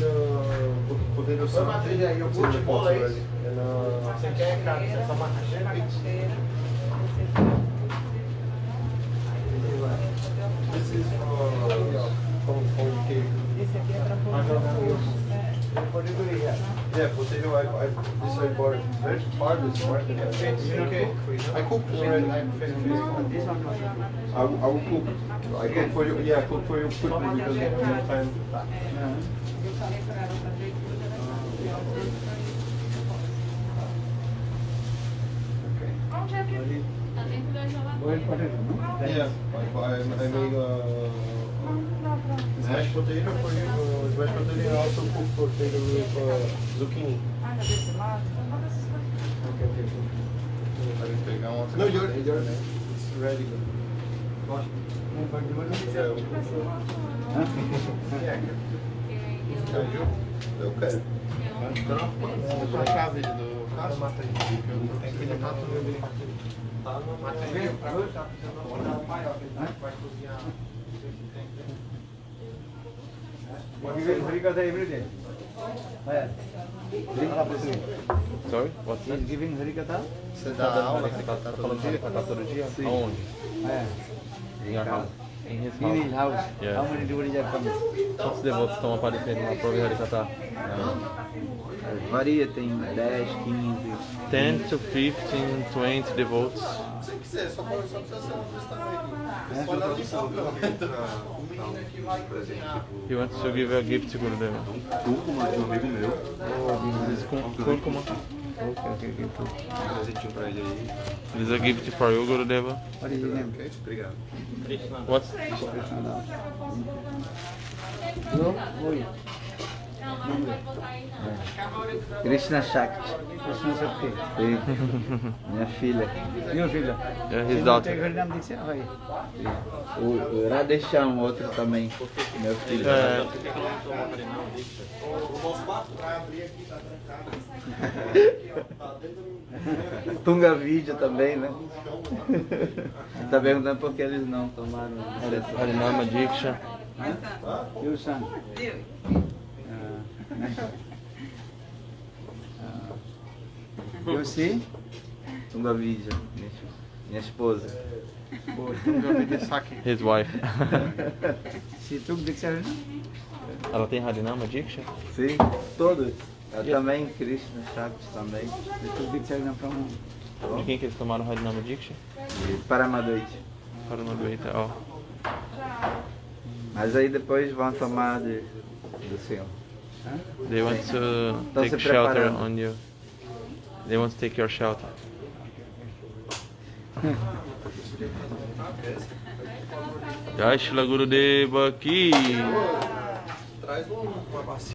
potato salad. Iogurte e bolo, é isso? Você quer, cara? Você só macaxeira? This is for cake. Esse aqui é para Yeah, potato. This I bought it very far this morning. Okay. I cooked already. I'm finished. I will cook. I cook for you. Yeah, cook for you quickly because we don't have time. Eu falei para ela fazer tudo, onde é que tá dentro da geladeira? Yeah, I made Smash potato for you. Smash potato also cook potato with zucchini. Ah, ainda desse lado? Então manda essas coisas. Vai pegar uma. No, you're it's ready. Gosto. Eu quero. A chave do carro mata aí. Tem que limpar tudo. Tá no mata aí. Pra hoje tá precisando mandar o maior, que vai cozinhar. Harikatha every day. Sorry? What's He is giving Harikatha? Você dá aula, você tá todo dia? todo dia? Aonde? Em your house. Em his In his house. house. Yeah. How many devotees are coming? Quantos devotos estão aparecendo lá para ouvir Harikatha? Varia, tem 10, 15. 10 to 15, 20 devotos. Se você quiser, só precisa ser um testamento. Pode dar limpar o casamento. O menino aqui vai cozinhar. He wants to give a gift to Gurudeva. Cúrcuma de um amigo meu. This is curcuma. Okay, give to. Um presentinho pra ele aí. This is a gift for you, Gurudeva. What is his name? Ok, obrigado. What's No, Oi. Krishna Shakti. Krishna Shakti. Sim. Minha filha. Your filha. Yeah, his Take daughter. Harinam Diksha? Why? O Radhesham, outro também. Meu filho. É, Tunga Vídeo também, né? Tá perguntando por que eles não tomaram. Harinama Diksha. Your son. You see? Tunga Vídeo, minha esposa. His wife. She took Diksha Harinam? Ela tem Harinama Diksha? Sim, todos. Eu também, Krishna Shakti também. They took Diksha Harinam from whom? De quem que eles tomaram Harinama Diksha? E Paramadoite. Paramaduita, ó. Mas aí depois vão tomar do Senhor. They want to Estão take se shelter preparando. on you. They want to take your shelter. Jai Shila Gurudeva Ki. Traz uma bacia.